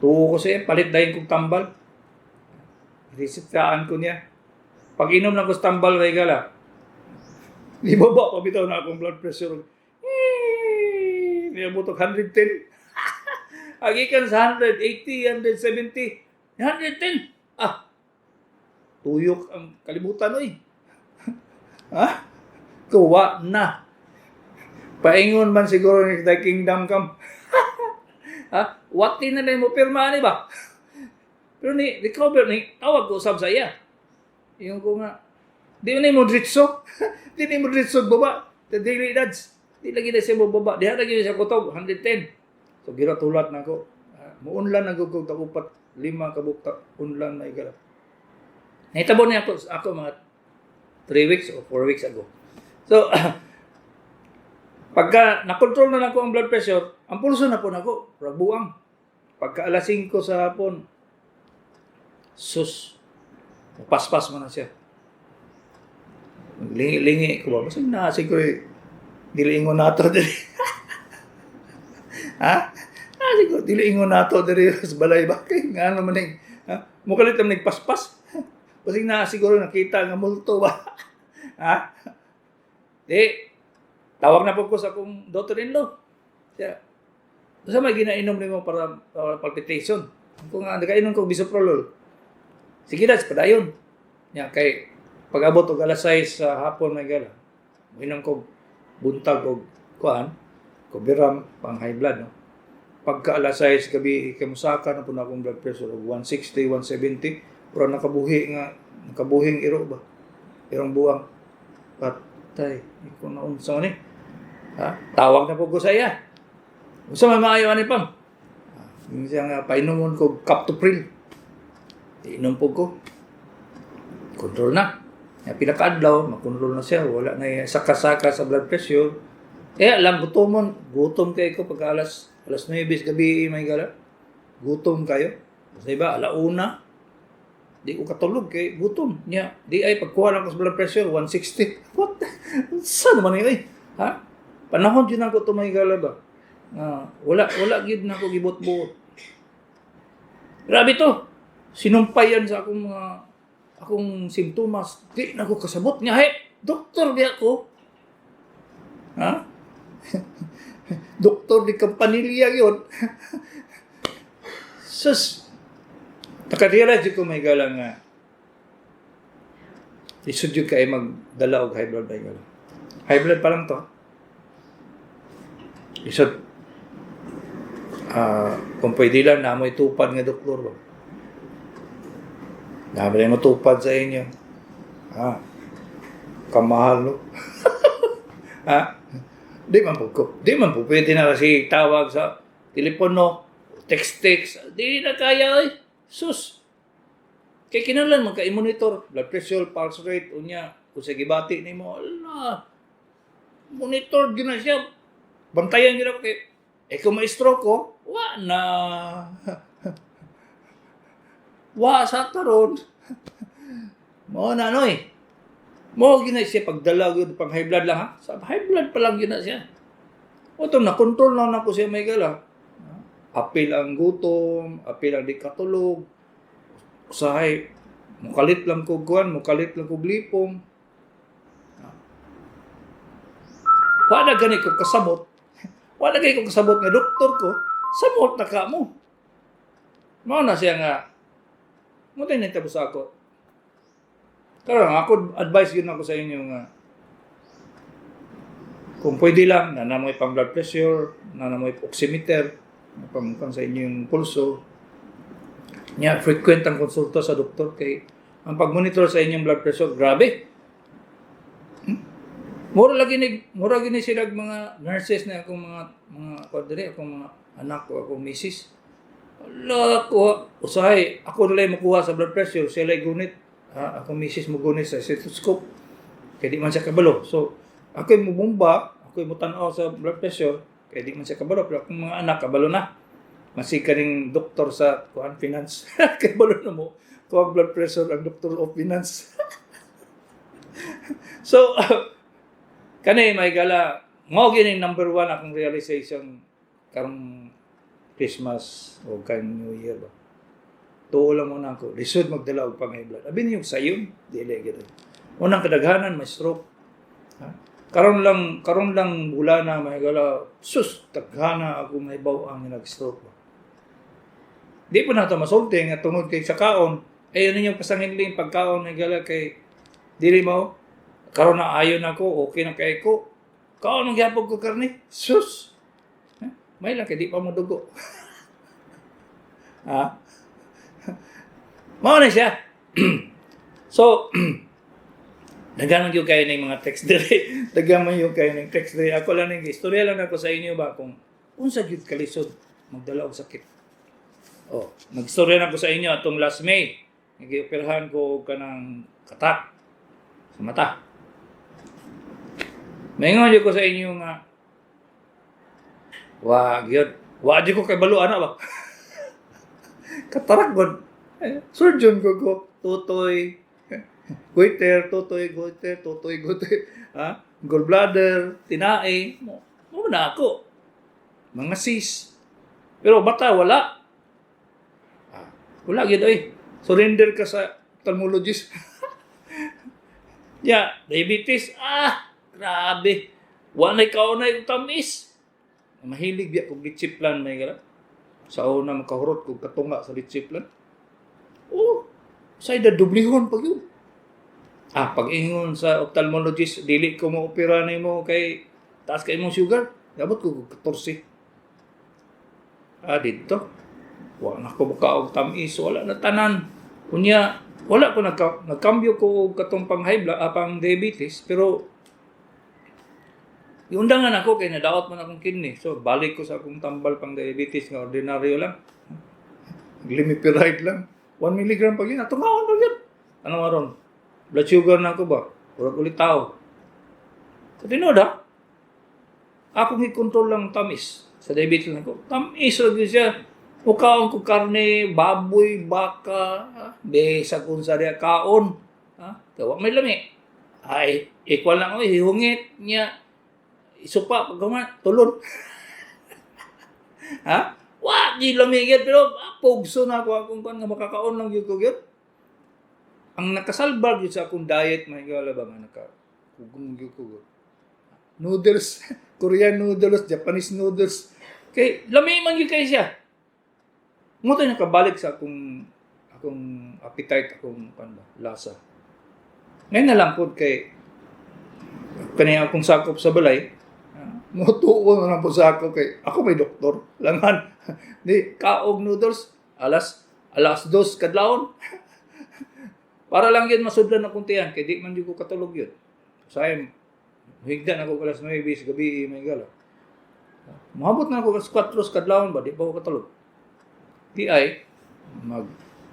Tuwo ko siya, palit dahin kong tambal. Resiptaan ko niya. Pag inom na ko sa tambal, may gala. Di ba pabitaw na akong blood pressure. Niabot og 110. Agikan sa 180, 170, 110. Tuyok ang kalibutan, oy. Ha? Kuwa na. Paingon man siguro ni the kingdom come. Wati na mo pirma ni ba? Pero ni recover ni tawag ko usab sa iya. Yung ko nga di na mo diretso. Di na mo diretso baba. The daily dads. Di lagi na siya baba. Di lagi siya kutob 110. So gira tulat na ko. Muunlan na gugog tagupat 5 kabukta unlan na igala. Nahitabo niya ako mga 3 weeks or 4 weeks ago. So, pagka nakontrol na ako ang blood pressure, ang pulso na po nako, rabuang. Pagka alas 5 sa hapon, sus, paspas mo na siya. Lingi-lingi ko ba? Basta naasig ko diliingon na ito dili. Ha? Naasig ko, diliingon na ito dili sa balay ba? Kaya nga naman mukalit naman nagpaspas. Kasi na siguro nakita nga multo ba? Ha? Di, tawag na po ko sa akong daughter-in-law. Siya, basta may ginainom mo para palpitation. Kung nga, nagainom ko bisoprolol. Sige na, padayon. Yan, kay pag-abot o alas 6 sa hapon may gala. Inom ko buntag o kuhan, biram, pang high blood. No? Pagka alas 6 gabi, kamusaka na po na akong blood pressure of 160, 170. Pero nakabuhing iro ba? Irong buwang. Patay. Hindi ko naunsa ni. Ha? Tawag na po ko sa iya. Usa may maayo ni pam. Yung siya nga, painomon ko Captopril. Inom po ko. Control na. Pinakaadlaw, makontrol na siya. Wala na saka-saka sa blood pressure. Alam, gutom kayo ko pagka alas 9 gabi, may gala. Gutom kayo. Kasi ba, alauna. Di ko katulog kay gutom niya. Di ay pagkuha lang ko sa blood pressure 160. What? Saan naman yun? Ha? Panahon yun ako tumahigala ba? Wala gid na ako gibot-bot. Grabe to. Sinumpayan sa akong simptomas. Di na ako kasabot niya. Doktor di ako. Ha? Doktor di kampanilya yun. Sus. Nakarealize ko may galang nga. Isod yun kayo magdala og high blood. High blood pa lang to. Isod. Kung pwede lang, namoy tupad nga doktor. Namoy mo tupad sa inyo. Kamahal, no? Di man po pwede na kasi tawag sa telepono, text. Di na kaya, sus. Kaya kinalan magka-monitor, blood pressure, pulse rate, unya, kung sa gibati ni mo, monitor yun na siya. Bantayan yun ako kay, kung may stroke ko, sa taron. Mo na mo gina siya pagdala yun, pang high blood lang ha. Sa high blood pa lang yun na siya. O ito, na-control lang na po siya may gala. Apil ang gutom, apil ang di katulog. Usahay, mukalit lang ko guwan, mukalit lang ko glipong. Wala gani ko kasabot. Wala gani ko kasabot nga doktor ko. Sabot na ka mo. Mao na siya nga. Mutay na tabos ako. Karon ako advice yun ako sa inyo nga. Kung pwede lang, nanamoy pang blood pressure, nanamoy oximeter, pamukang sa inyong pulso. Nya frequent ang konsulta sa doktor kay ang pag-monitor sa inyong blood pressure grabe. Mura gini sila mga nurses na akong mga anak ko, akong misis. Ala ko usahay ako nalay makuha sa blood pressure, sila gunit. Akong misis mo gunit sa stethoscope. Kaya di man siya kabalo. So ako mo bomba, ako mo tan-aw sa blood pressure, kaya di man siya kabalo, pero akong mga anak kabalo na. Masika ring doktor sa finance. Kaya balo na mo. Kuwag blood pressure ang doktor of finance. So, kanay may gala. Mo gining number 1 akong realization karong Christmas o kang New Year ba. Tuo lang muna ako. Lisod magdala og pang high blood. Abi niyo sayon, dili gyud. Unang kadaghanan may stroke. karon lang bula na mahigala sus taghana ako mahibaw ang nag-stroke. Di po na ito masulti nga tungod kay sa kaon. Ay ano yung pasanginling pagkaon mahigala kay dili mo karon na ayon ako okay na kay ko. Kaon ang gyapon ko karne. Sus. May lang kay di pa mo dugo. Ha? Mao na siya. So Daghan yung kayo ng mga text dire. Daghan man yung kayo ng text dire. Ako lang ng istorya lang ako sa inyo ba kung unsa gyud kalisod magdala og sakit. Oh, nagstorya na ko sa inyo atong last May. Nag-operahan ko kanang katak sa mata. Maingon ko sa inyo nga wa gyud ko kay balo ana ba. Katarak gud. Surgeon ko tutoy goiter, totoy. Ha? Gallbladder, tinae. Mo na ako. Mga sis. Pero bata, wala. Wala, gid oy. Surrender ka sa ophthalmologist. Diabetes. Grabe. Wanay kaunay tamis. Mahilig biya kog litsiplan may gara. Sa una makahurot kog katunga sa litsiplan. Sa ida dublihon pag yun. Pag-ingon sa ophthalmologist, dili ko mo opera nimo kay taas kay imong sugar. Dapat ko 14. Dito. Wala na ko makaog tamis, wala na tanan. Kunya, wala ko nagkambyo ko katong pang high blood, pang diabetes, pero iundangan ako kay nadaot man akong kidney. So balik ko sa akong tambal pang diabetes nga ordinaryo lang. Glimepiride lang. 1 mg pag yun, tungaon pag yun. Ano maron? Blood sugar na ako ba? Urag ulit tao. Sa tinood akong i-control lang tamis. Sa diabetes na ko, tamis lagi siya. Ukaon ko karne, baboy, baka, besa kung sa diya kaon. Kawa may lami. Equal lang ako, hihungit niya. Isupa, pagkaman, tulon. Di lamigit, pero pugso na ako akong kan nga makakaon lang yun ko yun. Ang nakasalbar yun sa akong diet, may gala ba nga nakakugong yun ko. Noodles, Korean noodles, Japanese noodles. Kay, lami man yun kayo siya. Nguto nakabalik sa akong appetite, akong lasa. Ngayon na lang po kay kanina akong sakop sa balay, mutuo na lang po sa ako kay ako may doktor. Langan, di, kaog noodles, alas 2 kadlawon. Para lang yun masudlan akong tiyan, kay di man di ko katulog yun. Sayang, higdan ako alas 9 gabi, may gala. Mahabot na ako alas 4 kadlawon ba, di pa ako katulog. Di ay,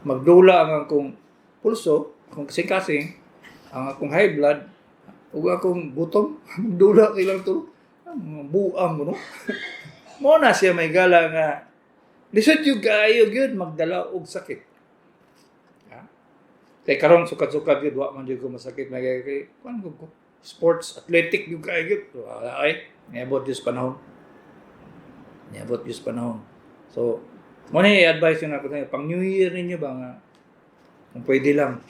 magdula ang akong pulso, akong kasing-kasing, ang akong high blood, ug akong gutom, magdula kailang tulog. Buang mo, no? Muna siya may gala nga, lisod yung kayo yun, magdala og sakit. Kaya karon sukat-sukat yun, wa man yun ko masakit. Kaya, paano ko? Sports, athletic yung kayo yun. Niabot yung panahon. So, muna i-advise yun ako sa'yo, pang New Year ninyo ba nga, kung pwede lang.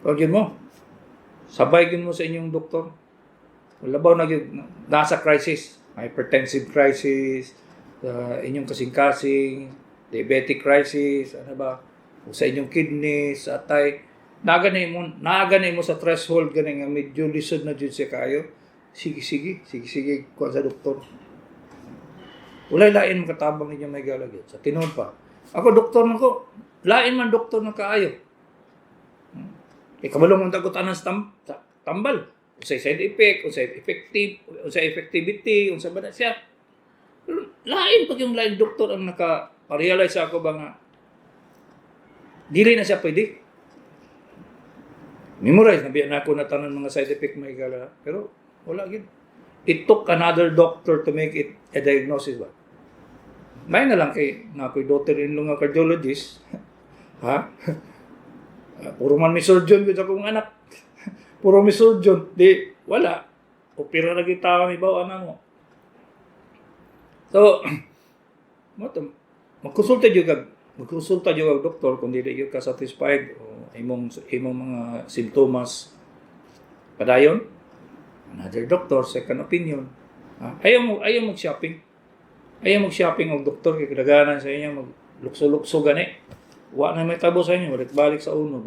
Pag yun mo, sabay yun mo sa inyong doktor. Labaw na yun, nasa crisis, hypertensive crisis, inyong kasing-kasing, diabetic crisis, ano ba, o sa inyong kidney, sa atay, naganay mo sa threshold, ganay nga medyo lisod na dyan siya kayo, sige, kuha sa doktor. Ulay lain makatabang ninyo may galagyan, sa tinuod pa. Ako, doktor na ko, lain man doktor na kaayo. Kabalong mong tagutan sa tambal. Unsay side effect, unsay effectivity, unsay ba na siya. Pero lain pag yung lain doktor ang naka-realize ako ba nga dili na siya pwede. Memorize na biyan ako na tanan mga side effect may gala. Pero wala gid. It took another doctor to make it a diagnosis ba. May na lang kay na ako'y daughter-in-law nga cardiologist. Puro man may surgeon gud akong anak. Puro may surgeon. Di, wala. Opera na kita kami ba, anak mo. So, magkonsulta yung doktor kung hindi ka satisfied o imong mga simptomas padayon. Another doctor, second opinion. Ayaw mag-shopping. Ayaw mag-shopping og doktor kay kadaghanan sa inyo maglukso-lukso gani. Wa na may tabo sa inyo, balik-balik sa uno.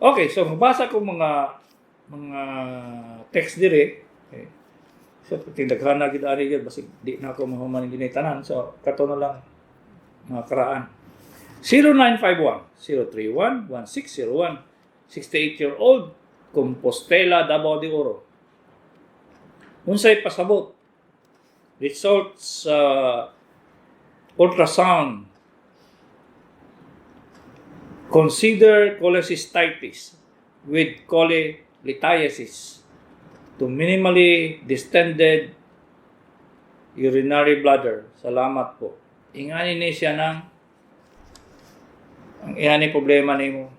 Okay, so mabasa ko mga text dire. Okay. So tindaghan na gid ani gid basig di na ako mahuman dinay tanan. So kato na lang mga karaan. 0951-031-1601, 68-year-old, Compostela, Davao de Oro. Unsay pasabot? Results ultrasound. Consider cholecystitis with cholelithiasis to minimally distended urinary bladder. Salamat po. Ingani ni siya ng ang ihani problema nimo.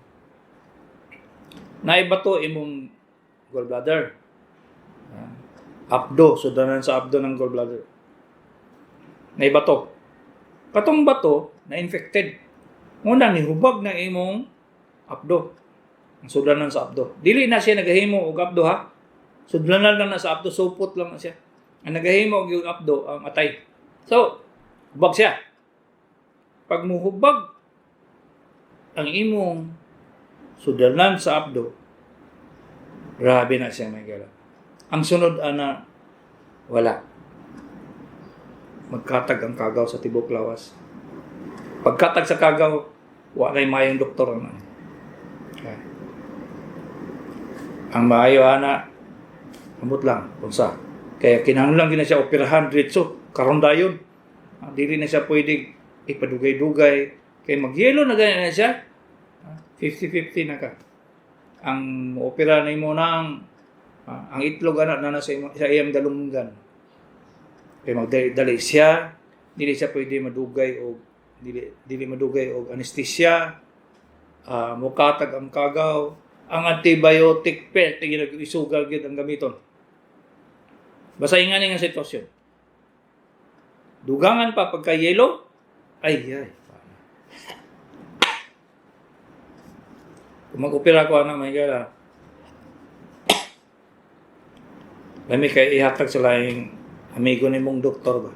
Naibato imong gallbladder. Abdo, sudanan sa abdo ng gallbladder. Naibato. Katong bato na infected. Una ni hubag na imong abdo. Ang sudanan sa abdo. Dili na siya nagahimo og abdo ha. Sudanan lang na sa abdo, supot lang na siya. Ang nagahimo og yung abdo ang atay. So, hubag siya. Pag muhubag ang imong sudanan sa abdo, grabe na siya may gala. Ang sunod ana, wala. Magkatag ang kagaw sa tibok lawas. Pagkatag sa kagaw, wala na mayong doktor na. Okay. Ang maayo ana, amot lang, unsa. Kaya kinahanglan gina siya operahan diretso, karon dayon. Dili na siya pwede ipadugay-dugay. Kaya magyelo na ganyan na siya. 50-50 na ka. Ang opera na mo nang ang itlog anak na sa iyang dalunggan. Kaya magdali siya, dili siya pwede madugay o dili madugay og anesthesia, mukatag ang kagaw, ang antibiotic pill isugal gid ang gamiton. Basahin nga nga sitwasyon. Dugangan pa pagka yelo, ay. Kung mag-opera ko anak may gala, lami kay ihatag sa laing amigo ni mong doktor ba?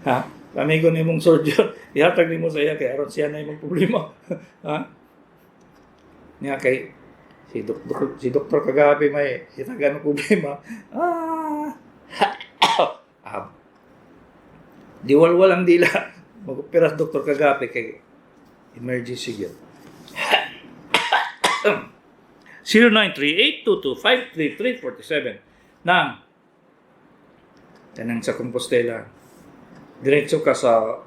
Ha? Amigo ni mong surgeon, ihatag ni mo sa iya kay aron siya na imong problema. Ha? Niya kay si doktor kagabi may itagan ng problema. Diwalwal ang dila. Mag-opera doktor kagabi kay emergency yun. 0938-225-3347 nang tanang sa Compostela. Diretso ka sa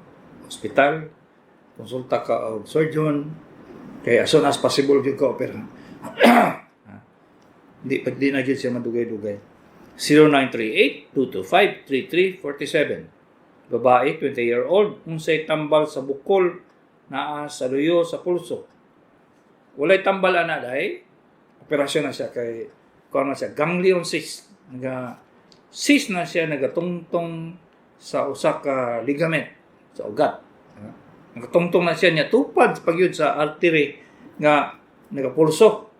ospital, konsulta ka og surgeon, kaya as soon as possible yung ka-opera. Di na dyan siya madugay-dugay. 0938-225-3347 babae, 20-year-old, unsay tambal sa bukol, naa sa luyo sa pulso. Walay tambal ana dahi. Operasyon na siya kay kuan na siya ganglion cyst. Cyst na siya nagatungtong sa usa ka ligament sa ugat. Nagatungtong na siya niya tupad pagyud sa artery nga nagapulso.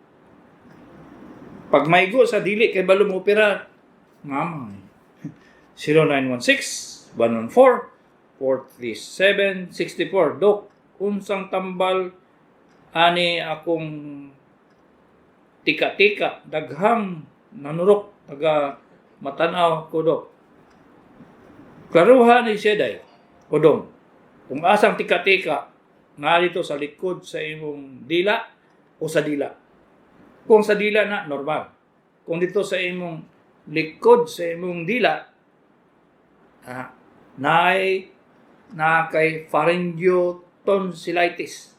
Pag maygo sa dili kay balong opera, ngamay. 0916-114-43764. Dok, unsang tambal ani akong tika-tika, daghang nanurok, taga matanaw ko dok. Klaruhan ni siya day, kodong. Kung asang tika-tika, nga dito sa likod sa imong dila o sa dila. Kung sa dila na, normal. Kung dito sa imong likod sa imong dila, na kay pharyngotonsillitis.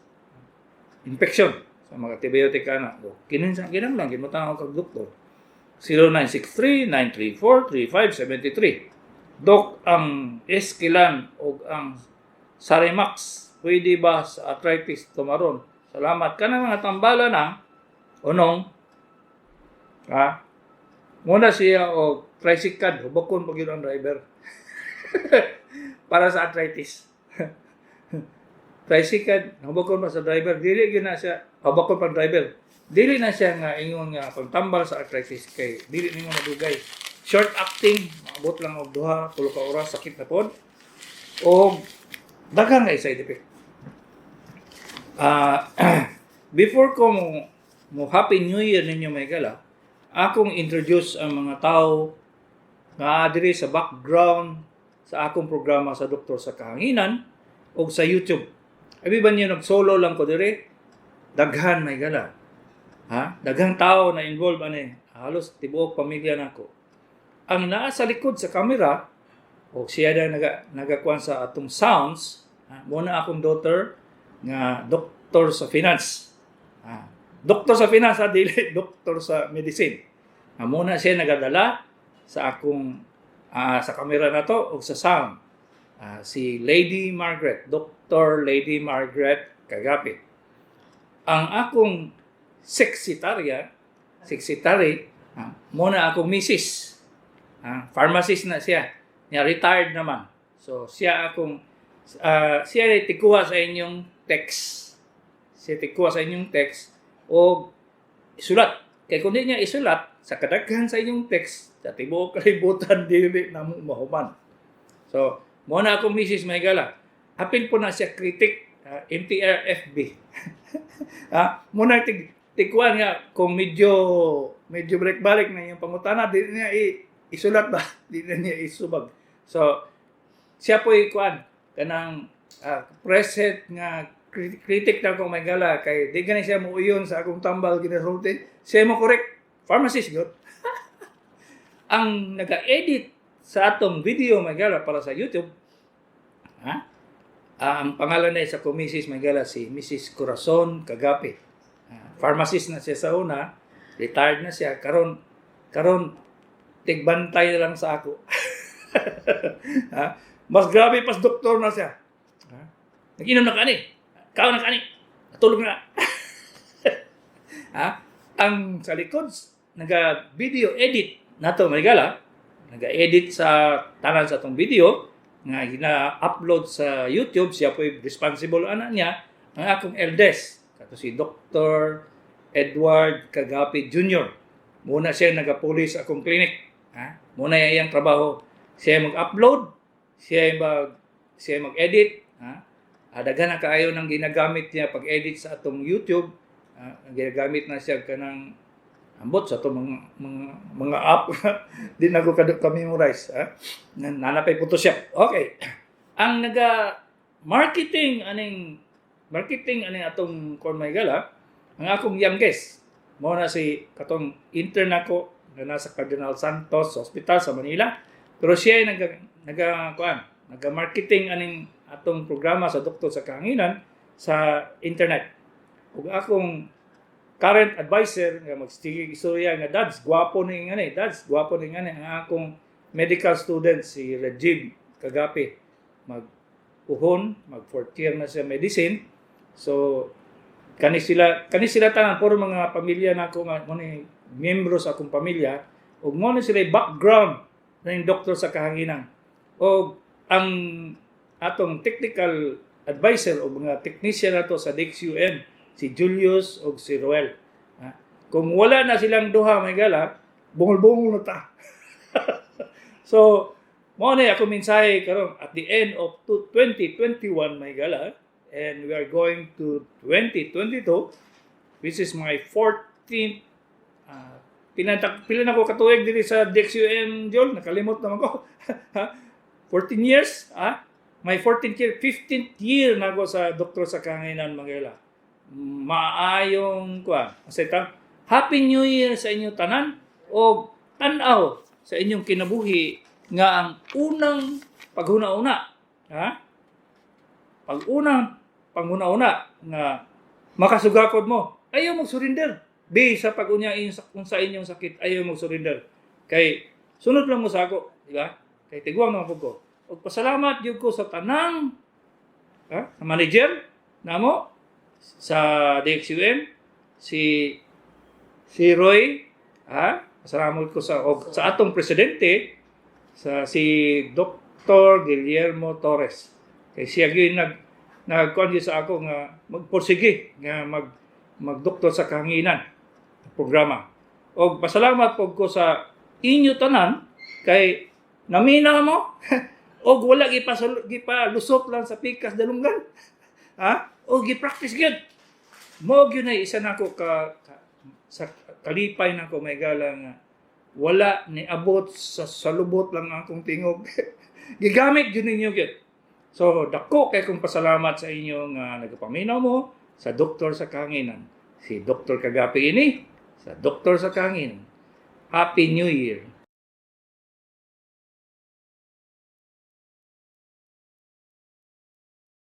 Infection sa mga antibiotic na. Kinahanglan gid mo tanaw kag doktor. 0963-934-3573. Dok, ang Eskilan o ang Sarimax pwede ba sa arthritis tumaron? Salamat ka na mga tambala na unong muna siya o tricycad hubakon pag yun ang driver para sa arthritis. Tricycad, hubakon pa sa driver. Dili gina siya, hubakon pa driver. dili na siya nga ingon nga pagtambal sa arthritis kay dili nimo madugay. Short acting, maabot lang og 2-3 ka oras sakit na pod. O daghang nga side effect. Before ko mo Happy New Year ninyo may gala, akong introduce ang mga tao nga diri sa background sa akong programa sa Doktor sa Kahanginan o sa YouTube. Abi ba niyo nag-solo lang ko diri? Daghan may gala. Daghang tao na involved ani. Halos tibuok pamilya nako. Ang naa sa likod sa camera o siya na nagakuan sa atong sounds, muna akong daughter nga doktor sa finance. Doktor sa finance, dili doktor sa medicine. Muna siya nagadala sa akong sa camera na to o sa sound. Si Lady Margaret, Dr. Lady Margaret Kagapi. Ang akong secretary, muna akong Mrs. Pharmacist na siya. Niya retired naman. So siya akong siya tikuha sa inyong text. Siya tikuha sa inyong text o isulat. Kaya kung di niya isulat, sa kadaghan sa inyong text, sa tibuok kalibutan, dili na mo mahuman. So, muna akong Mrs. Maygala. Apil po na siya kritik, MTRFB. Muna tikuan nga, kung medyo balik-balik na yung pangutana, di niya isulat ba? Di na niya isubag. So, siya po ikuan, kanang present nga critic na akong Maygala, kay di gani siya mo uyon sa akong tambal ginasulti, siya mo correct. Pharmacist yun. Ang nag-edit sa atong video Maygala para sa YouTube, ang pangalan na sa Mrs. Maygala si Mrs. Corazon Kagapi. Pharmacist na siya sa una, retired na siya, karon tigbantay na lang sa ako. Mas grabe pas doktor na siya. Nag-inom na kani. Kao na kani. Natulog na. Ang sa likod, naga-video edit nato Maygala, naga-edit sa tanan sa atong video nga gina-upload sa YouTube. Siya po responsible ana niya ang akong eldest kato si Dr. Edward Kagapi Jr. Muna siya nagapulis akong clinic. Muna iyang trabaho. Siya mag-upload, siya mag-edit. Daghan na kaayo nang ginagamit niya pag-edit sa atong YouTube. Ginagamit na siya kanang ambot sa itong mga app. Di na ko ka-memorize. Nanapay Photoshop. Okay. Ang marketing aning atong Kon Maygala, ang akong youngest, mo na si katong intern ako na nasa Cardinal Santos Hospital sa Manila. Pero siya ay naga-marketing aning atong programa sa Doktor sa Kahanginan sa internet. Ug akong current advisor nga magstigig istorya nga dads gwapo ni ngani ang akong medical student si Rajiv Kagapi mag 4th year na siya medicine. So kani sila tanan puro mga pamilya nako nga mo ni miyembro sa akong pamilya ug mo ni sila background ng doktor sa Kahanginan. O ang atong technical advisor o mga technician nato sa DXUM si Julius o si Roel. Kung wala na silang duha Maygala, bungol-bungol na ta. So, mo na ako mensahe karon at the end of 2021 Maygala, and we are going to 2022, which is my 14th pila na ko katuig diri sa DXUM Jol, nakalimot naman ko. 14 years, my 14th year, 15th year na ko sa Doktor sa Kahanginan Maygala. Maayong Happy New Year sa inyong tanan o tanaw sa inyong kinabuhi nga ang unang paghuna-una. Panghuna-una nga makasugakod mo. Ayaw mag-surrender. Sa pag-unya sa inyong sakit, ayaw mag-surrender. Kay sunod lang mo sa ako, di ba? Kay tiguang naman po ko. O pasalamat yung ko sa tanang sa manager namo sa DXUM, si Roy, pasalamat ko sa atong presidente, si Dr. Guillermo Torres. Kay siya gyud nagkuan sa ako nga magporsige nga magdoktor sa Kahanginan. programa. O pasalamat po ko sa inyo tanan kay namina mo o wala gipalusot lang sa pikas dalunggan. Ha? O gi-practice gyud. Mo gyud na isa nako sa kalipay nako may gala nga wala ni abot sa lubot lang akong tingog. Gigamit gyud ninyo gyud. So dako kay kong pasalamat sa inyo nga nagapaminaw mo sa doktor sa kahanginan. Si Dr. Kagapi ini sa doktor sa kahanginan. Happy New Year.